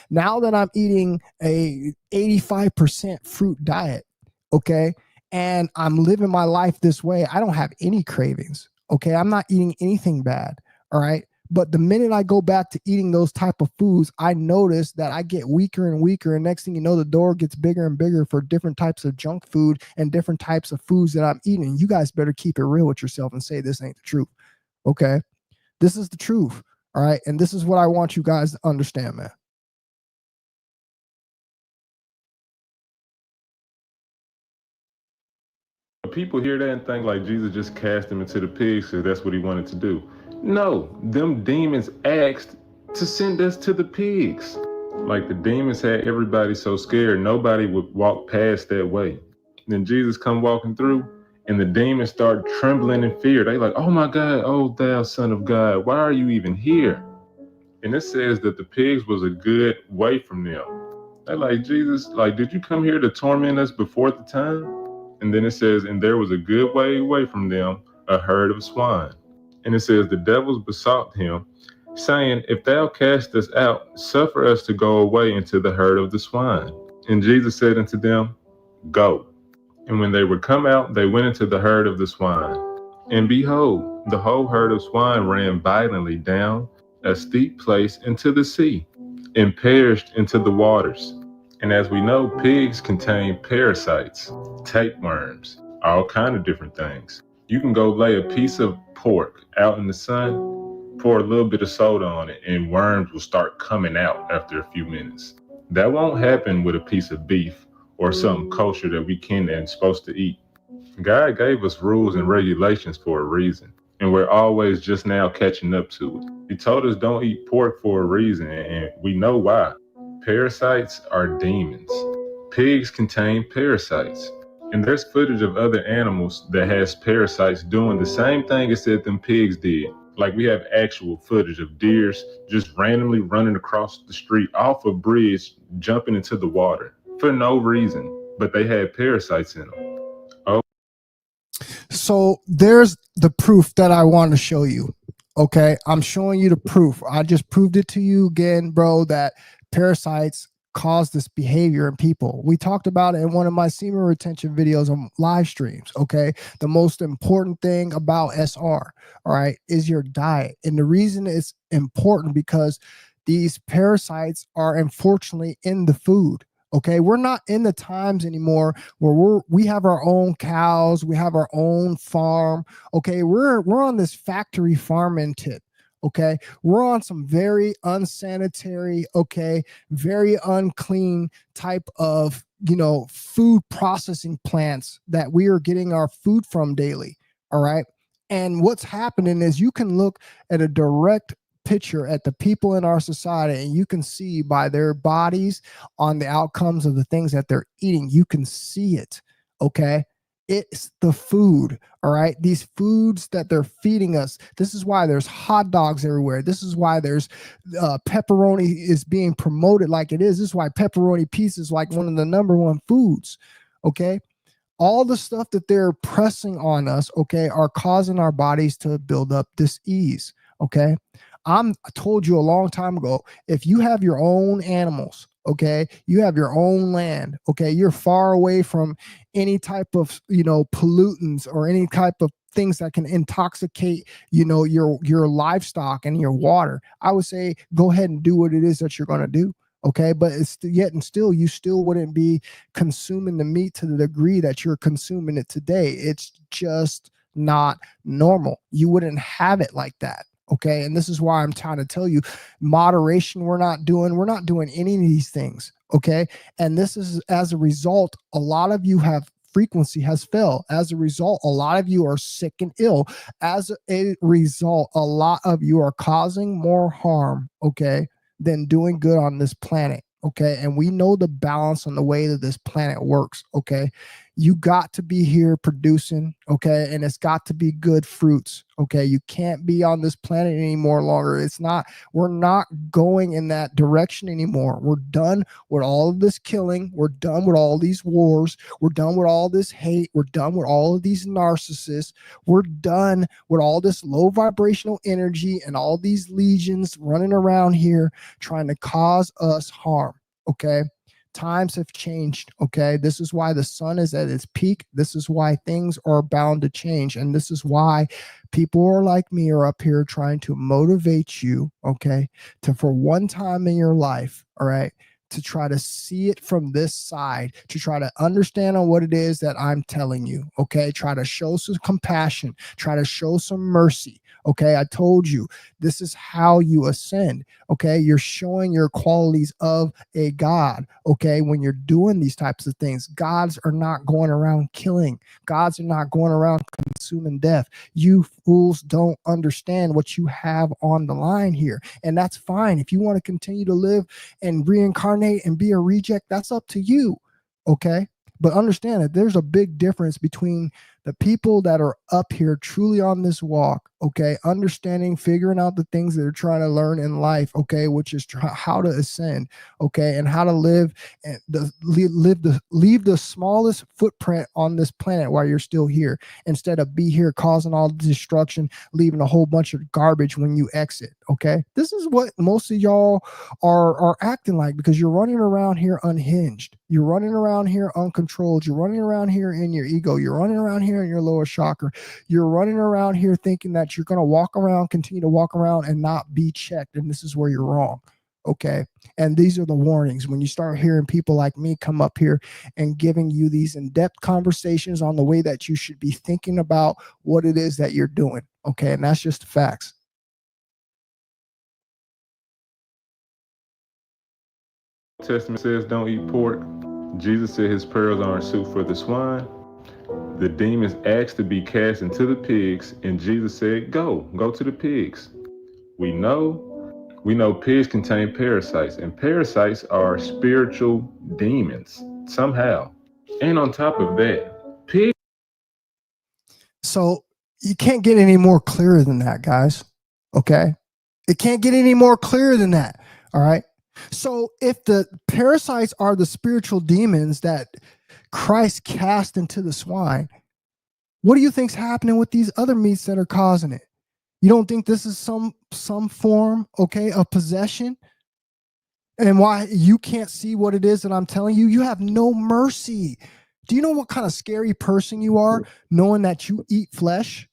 now that I'm eating a 85% fruit diet, okay, and I'm living my life this way, I don't have any cravings. Okay, I'm not eating anything bad. All right, but the minute I go back to eating those type of foods, I notice that I get weaker and weaker, and next thing you know, the door gets bigger and bigger for different types of junk food and different types of foods that I'm eating. You guys better keep it real with yourself and say this ain't the truth. Okay, this is the truth. All right, and this is what I want you guys to understand, man. People hear that and think like Jesus just cast them into the pigs because that's what he wanted to do. No, them demons asked to send us to the pigs. Like the demons had everybody so scared nobody would walk past that way. Then Jesus come walking through and the demons start trembling in fear. They like, oh my God, oh thou son of God, why are you even here? And it says that the pigs was a good way from them. They like, Jesus, like, did you come here to torment us before the time? And then it says, and there was a good way away from them, a herd of swine. And it says, the devils besought him, saying, if thou cast us out, suffer us to go away into the herd of the swine. And Jesus said unto them, go. And when they were come out, they went into the herd of the swine. And behold, the whole herd of swine ran violently down a steep place into the sea, and perished into the waters. And as we know, pigs contain parasites, tapeworms, all kind of different things. You can go lay a piece of pork out in the sun, pour a little bit of soda on it, and worms will start coming out after a few minutes. That won't happen with a piece of beef or something kosher that we can and supposed to eat. God gave us rules and regulations for a reason, and we're always just now catching up to it. He told us don't eat pork for a reason, and we know why. Parasites are demons. Pigs contain parasites. And there's footage of other animals that has parasites doing the same thing as that them pigs did. Like we have actual footage of deers just randomly running across the street off a bridge, jumping into the water for no reason, but they had parasites in them. Oh, So there's the proof that I want to show you. Okay, I'm showing you the proof. I just proved it to you again, bro, that parasites cause this behavior in people. We talked about it in one of my semen retention videos on live streams. Okay, the most important thing about SR, all right, is your diet. And the reason it's important because these parasites are unfortunately in the food. Okay, we're not in the times anymore where we have our own cows, we have our own farm. Okay, we're on this factory farming tip. Okay, we're on some very unsanitary, okay, very unclean type of food processing plants that we are getting our food from daily. All right, and what's happening is you can look at a direct picture at the people in our society and you can see by their bodies on the outcomes of the things that they're eating. You can see it. Okay, it's the food. All right, these foods that they're feeding us. This is why there's hot dogs everywhere. This is why there's pepperoni is being promoted like it is. This is why pepperoni pizza is like one of the number one foods. Okay, all the stuff that they're pressing on us, okay, are causing our bodies to build up dis-ease. Okay, I told you a long time ago, if you have your own animals, okay, you have your own land, okay, you're far away from any type of pollutants or any type of things that can intoxicate your livestock and your water. I would say go ahead and do what it is that you're going to do. Okay, but it's yet and still you still wouldn't be consuming the meat to the degree that you're consuming it today. It's just not normal. You wouldn't have it like that. Okay, and this is why I'm trying to tell you, moderation. We're not doing any of these things. Okay, and this is as a result, a lot of you have frequency has fell. As a result, a lot of you are sick and ill. As a result, a lot of you are causing more harm, okay, than doing good on this planet. Okay, and we know the balance on the way that this planet works. Okay, you got to be here producing, okay, and it's got to be good fruits. Okay, you can't be on this planet anymore longer. We're not going in that direction anymore. We're done with all of this killing. We're done with all these wars. We're done with all this hate. We're done with all of these narcissists. We're done with all this low vibrational energy and all these legions running around here trying to cause us harm. Okay, times have changed. Okay, this is why the sun is at its peak. This is why things are bound to change, and this is why people are like me are up here trying to motivate you, okay, to for one time in your life, all right, to try to see it from this side, to try to understand on what it is that I'm telling you. Okay, try to show some compassion, try to show some mercy. Okay, I told you this is how you ascend. Okay, you're showing your qualities of a God. Okay, when you're doing these types of things, gods are not going around killing, gods are not going around consuming death. You fools don't understand what you have on the line here, and that's fine. If you want to continue to live and reincarnate and be a reject, that's up to you. Okay, but understand that there's a big difference between the people that are up here truly on this walk, okay, understanding, figuring out the things that they're trying to learn in life, okay, which is how to ascend, okay, and how to live and leave the smallest footprint on this planet while you're still here, instead of be here causing all the destruction, leaving a whole bunch of garbage when you exit. Okay, this is what most of y'all are acting like, because you're running around here unhinged, you're running around here uncontrolled, you're running around here in your ego, you're running around here in your lower chakra, you're running around here thinking that you're going to walk around, continue to walk around and not be checked, and this is where you're wrong. Okay, and these are the warnings when you start hearing people like me come up here and giving you these in-depth conversations on the way that you should be thinking about what it is that you're doing. Okay, and that's just the facts. Testament says don't eat pork. Jesus said his pearls aren't suit for the swine. The demons asked to be cast into the pigs, and Jesus said, go to the pigs. We know pigs contain parasites, and parasites are spiritual demons somehow. And on top of that, pigs. So you can't get any more clearer than that, guys. Okay? It can't get any more clear than that. All right? So if the parasites are the spiritual demons that Christ cast into the swine, what do you think's happening with these other meats that are causing it? You don't think this is some form, okay, of possession? And why you can't see what it is that I'm telling you? You have no mercy. Do you know what kind of scary person you are knowing that you eat flesh?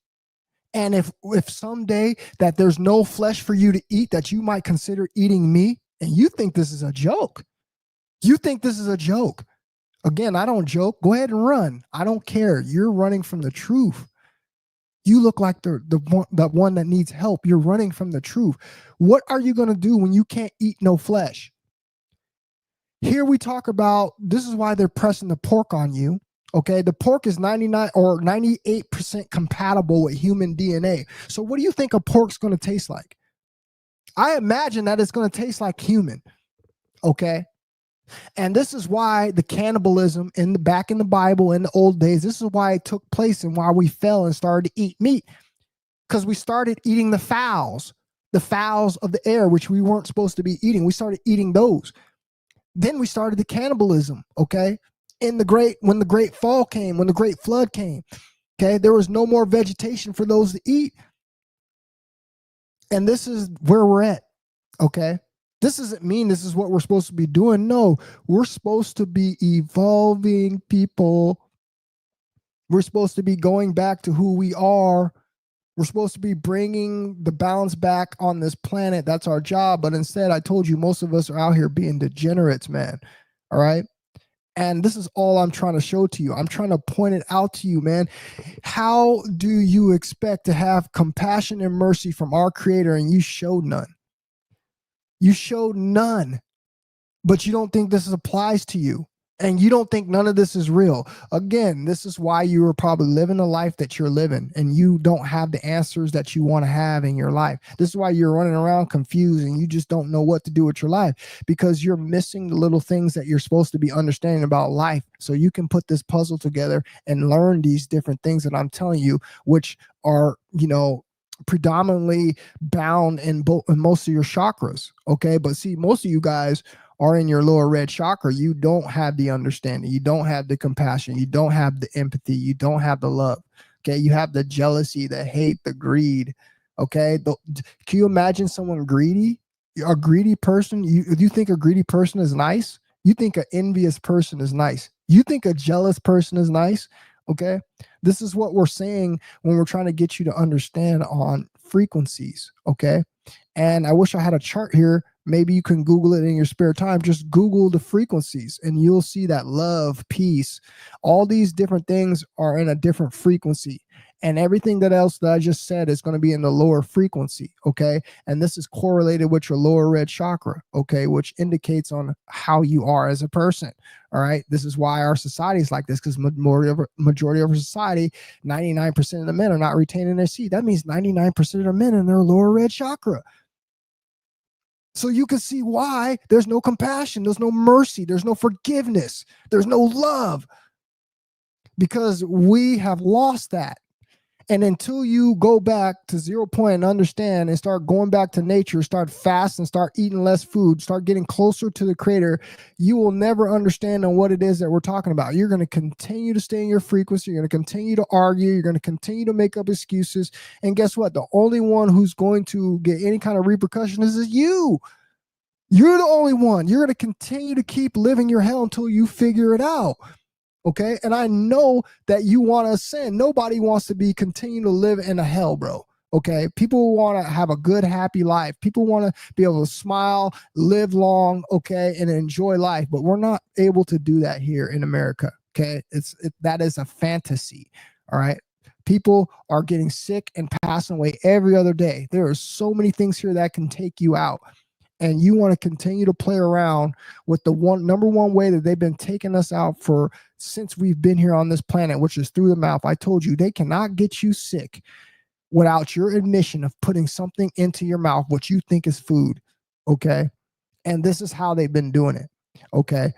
And if someday that there's no flesh for you to eat, that you might consider eating me, and you think this is a joke. You think this is a joke. Again, I don't joke. Go ahead and run. I don't care. You're running from the truth. You look like the one that needs help. You're running from the truth. What are you going to do when you can't eat no flesh? Here we talk about, this is why they're pressing the pork on you. Okay, the pork is 99 or 98% compatible with human DNA. So what do you think a pork's going to taste like? I imagine that it's going to taste like human. Okay. And this is why the cannibalism back in the Bible in the old days, this is why it took place and why we fell and started to eat meat. Because we started eating the fowls of the air, which we weren't supposed to be eating. We started eating those. Then we started the cannibalism, okay? When the great fall came, when the great flood came, okay, there was no more vegetation for those to eat. And this is where we're at, okay? This doesn't mean this is what we're supposed to be doing. No, we're supposed to be evolving people. We're supposed to be going back to who we are. We're supposed to be bringing the balance back on this planet. That's our job. But instead, I told you, most of us are out here being degenerates, man. All right? And this is all I'm trying to show to you. I'm trying to point it out to you, man. How do you expect to have compassion and mercy from our Creator and you showed none? You showed none, but you don't think this applies to you. And you don't think none of this is real. Again, this is why you are probably living the life that you're living and you don't have the answers that you want to have in your life. This is why you're running around confused and you just don't know what to do with your life, because you're missing the little things that you're supposed to be understanding about life. So you can put this puzzle together and learn these different things that I'm telling you, which are, predominantly bound in most of your chakras. Okay. But see, most of you guys are in your lower red chakra. You don't have the understanding. You don't have the compassion. You don't have the empathy. You don't have the love. Okay. You have the jealousy, the hate, the greed. Okay. Can you imagine someone greedy? A greedy person? You think a greedy person is nice? You think an envious person is nice? You think a jealous person is nice? Okay. This is what we're saying when we're trying to get you to understand on frequencies. Okay. And I wish I had a chart here. Maybe you can Google it in your spare time. Just Google the frequencies and you'll see that love, peace, all these different things are in a different frequency. And everything else that I just said is going to be in the lower frequency. Okay. And this is correlated with your lower red chakra. Okay. Which indicates on how you are as a person. All right. This is why our society is like this, because majority of our society, 99% of the men are not retaining their seed. That means 99% of the men in their lower red chakra. So you can see why there's no compassion, there's no mercy, there's no forgiveness, there's no love, because we have lost that. And until you go back to 0 point and understand and start going back to nature, start fasting, start eating less food, start getting closer to the Creator, you will never understand on what it is that we're talking about. You're going to continue to stay in your frequency. You're going to continue to argue. You're going to continue to make up excuses. And guess what? The only one who's going to get any kind of repercussion is you. You're the only one. You're going to continue to keep living your hell until you figure it out. Okay. And I know that you want to ascend. Nobody wants to continue to live in a hell, bro. Okay. People want to have a good, happy life. People want to be able to smile, live long, okay, and enjoy life. But we're not able to do that here in America. Okay. That is a fantasy. All right. People are getting sick and passing away every other day. There are so many things here that can take you out. and you want to continue to play around with the number one way that they've been taking us out for since we've been here on this planet, which is through the mouth. I told you, they cannot get you sick without your admission of putting something into your mouth, what you think is food. Okay. And this is how they've been doing it. Okay.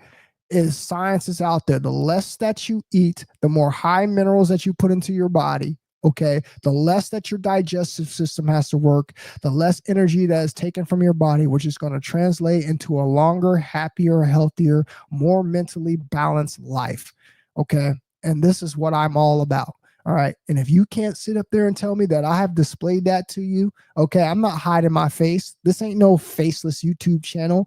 Is science is out there. The less that you eat, the more high minerals that you put into your body. Okay. The less that your digestive system has to work, the less energy that is taken from your body, which is going to translate into a longer, happier, healthier, more mentally balanced life. Okay. And this is what I'm all about. All right. And if you can't sit up there and tell me that I have displayed that to you, okay, I'm not hiding my face. This ain't no faceless YouTube channel.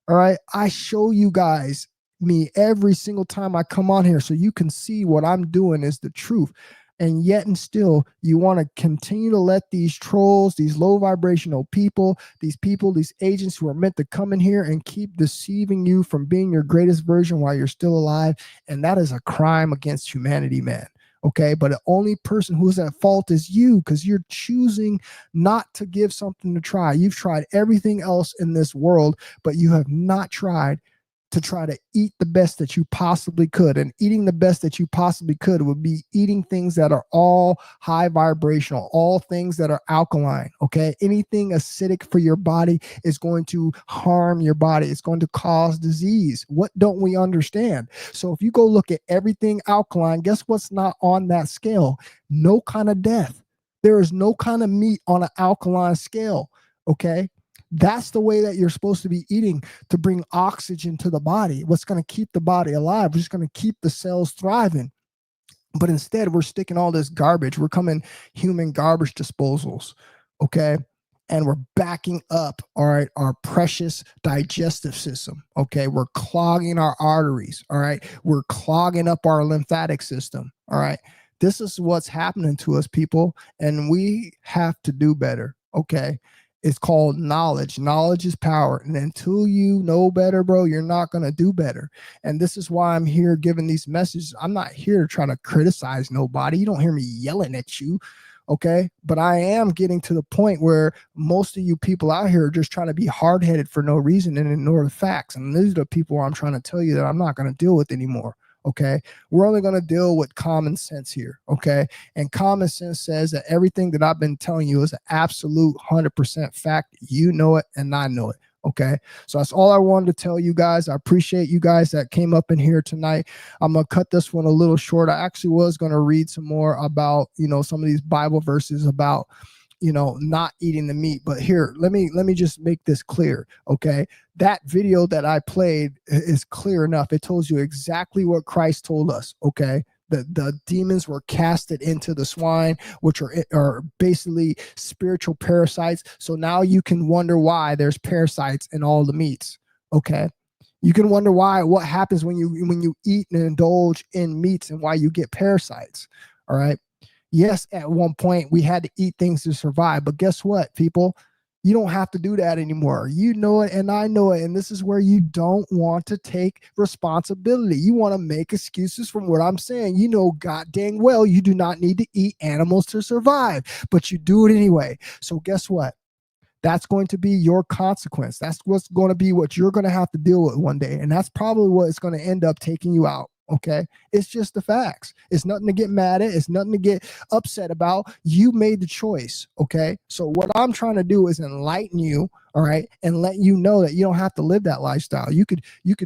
All right. I show you guys me every single time I come on here so you can see what I'm doing is the truth. And yet and still, you want to continue to let these trolls, these low vibrational people, these agents who are meant to come in here and keep deceiving you from being your greatest version while you're still alive. And that is a crime against humanity, man. Okay. But the only person who's at fault is you, because you're choosing not to give something to try. You've tried everything else in this world, but you have not tried to try to eat the best that you possibly could. And eating the best that you possibly could would be eating things that are all high vibrational, all things that are alkaline. Okay. Anything acidic for your body is going to harm your body. It's going to cause disease. What don't we understand? So if you go look at everything alkaline, guess what's not on that scale? No kind of death. There is no kind of meat on an alkaline scale. Okay. That's the way that you're supposed to be eating to bring oxygen to the body. What's going to keep the body alive? What's going to keep the cells thriving? But instead, we're sticking all this garbage. We're coming human garbage disposals. Okay. And we're backing up, all right, our precious digestive system. Okay. We're clogging our arteries. All right. We're clogging up our lymphatic system. All right. This is what's happening to us, people. And we have to do better. Okay. It's called knowledge. Knowledge is power. And until you know better, bro, you're not going to do better. And this is why I'm here giving these messages. I'm not here to try to criticize nobody. You don't hear me yelling at you. Okay. But I am getting to the point where most of you people out here are just trying to be hard-headed for no reason and ignore the facts. And these are the people I'm trying to tell you that I'm not going to deal with anymore. Okay. We're only going to deal with common sense here. Okay. And common sense says that everything that I've been telling you is an absolute 100% fact. You know it and I know it. Okay. So that's all I wanted to tell you guys. I appreciate you guys that came up in here tonight. I'm going to cut this one a little short. I actually was going to read some more about, some of these Bible verses about, not eating the meat. But here, let me just make this clear. Okay. That video that I played is clear enough. It tells you exactly what Christ told us. Okay. The demons were casted into the swine, which are basically spiritual parasites. So now you can wonder why there's parasites in all the meats. Okay. You can wonder what happens when you eat and indulge in meats and why you get parasites. All right. Yes, at one point we had to eat things to survive, but guess what, people? You don't have to do that anymore. You know it and I know it. And this is where you don't want to take responsibility. You want to make excuses from what I'm saying. You know god dang well you do not need to eat animals to survive, but you do it anyway. So guess what? That's going to be your consequence. That's what's going to be what you're going to have to deal with one day. And that's probably what is going to end up taking you out. Okay. It's just the facts. It's nothing to get mad at. It's nothing to get upset about. You made the choice. Okay. So what I'm trying to do is enlighten you. All right. And let you know that you don't have to live that lifestyle. You could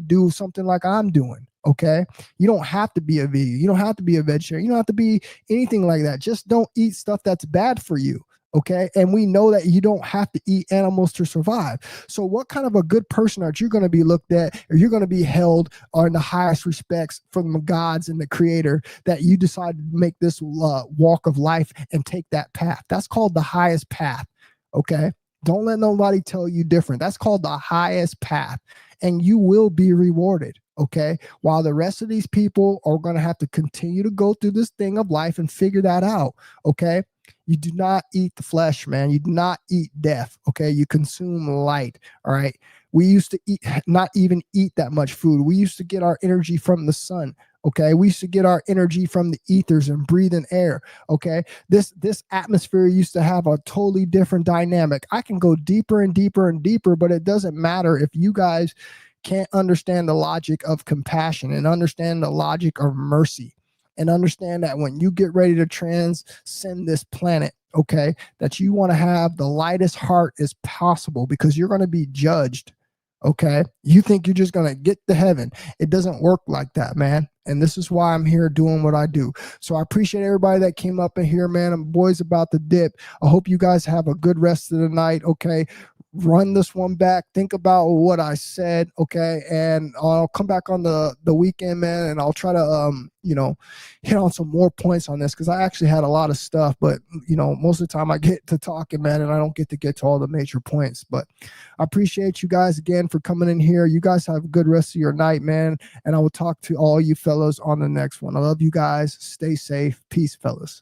do something like I'm doing. Okay. You don't have to be a vegan. You don't have to be a vegetarian. You don't have to be anything like that. Just don't eat stuff that's bad for you. Okay. And we know that you don't have to eat animals to survive. So what kind of a good person are you going to be looked at, or you're going to be held in the highest respects from the gods and the creator that you decide to make this walk of life and take that path? That's called the highest path. Okay. Don't let nobody tell you different. That's called the highest path, and you will be rewarded. Okay. While the rest of these people are going to have to continue to go through this thing of life and figure that out. Okay. You do not eat the flesh, man. You do not eat death. Okay. You consume light. All right. We used to not even eat that much food. We used to get our energy from the sun. Okay, we used to get our energy from the ethers and breathing air. Okay, this atmosphere used to have a totally different dynamic. I can go deeper and deeper and deeper, but it doesn't matter if you guys can't understand the logic of compassion and understand the logic of mercy and understand that when you get ready to transcend this planet, okay, that you want to have the lightest heart as possible because you're going to be judged. Okay, you think you're just going to get to heaven. It doesn't work like that, man. And this is why I'm here doing what I do. So I appreciate everybody that came up in here, man. And boys, about the dip. I hope you guys have a good rest of the night. Okay, run this one back, think about what I said, okay, and I'll come back on the weekend, man, and I'll try to hit on some more points on this because I actually had a lot of stuff, but most of the time I get to talking, man, and I don't get to all the major points. But I appreciate you guys again for coming in here. You guys have a good rest of your night, man, and I will talk to all you fellows on the next one. I love you guys. Stay safe. Peace, fellas.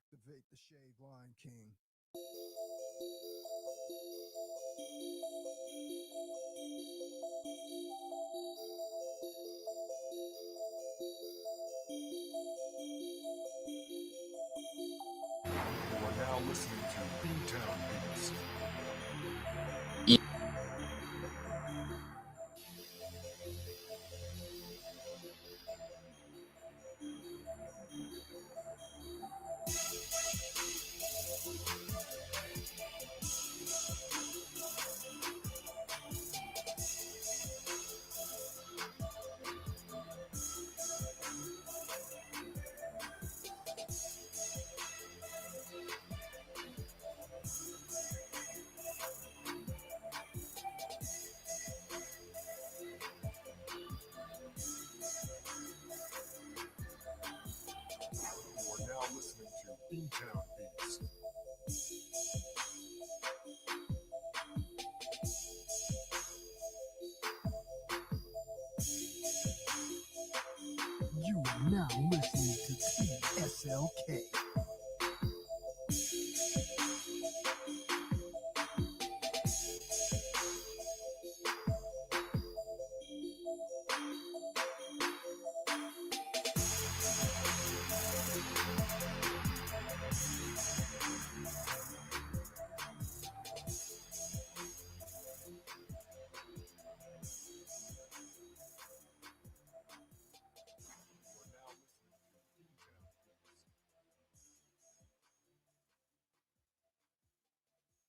Activate the shade line, King. You are now listening to Boomtown Beats. You are now listening to Boomtown Beats. You are now listening to TSLK.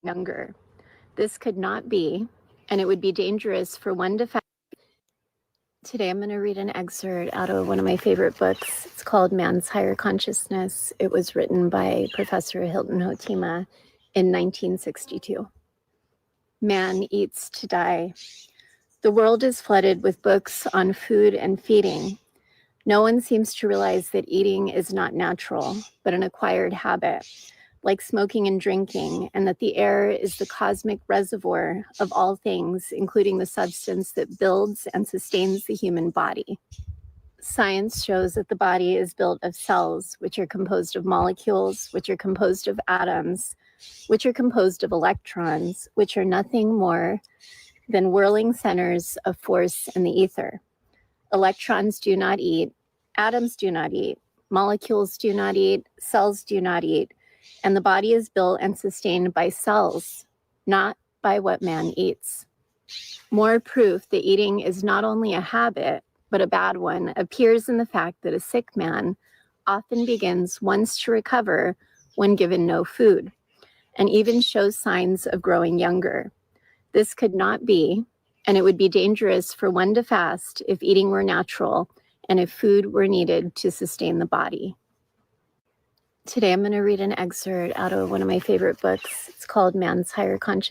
Younger. This could not be, and it would be dangerous for one to. Today I'm going to read an excerpt out of one of my favorite books. It's called Man's Higher Consciousness. It was written by Professor Hilton Hotima in 1962. Man eats to die. The world is flooded with books on food and feeding. No one seems to realize that eating is not natural, but an acquired habit, like smoking and drinking, and that the air is the cosmic reservoir of all things, including the substance that builds and sustains the human body. Science shows that the body is built of cells, which are composed of molecules, which are composed of atoms, which are composed of electrons, which are nothing more than whirling centers of force in the ether. Electrons do not eat, atoms do not eat, molecules do not eat, cells do not eat, and the body is built and sustained by cells, not by what man eats. More proof that eating is not only a habit, but a bad one, appears in the fact that a sick man often begins once to recover when given no food, and even shows signs of growing younger. This could not be, and it would be dangerous for one to fast if eating were natural and if food were needed to sustain the body. Today I'm going to read an excerpt out of one of my favorite books. It's called Man's Higher Consciousness.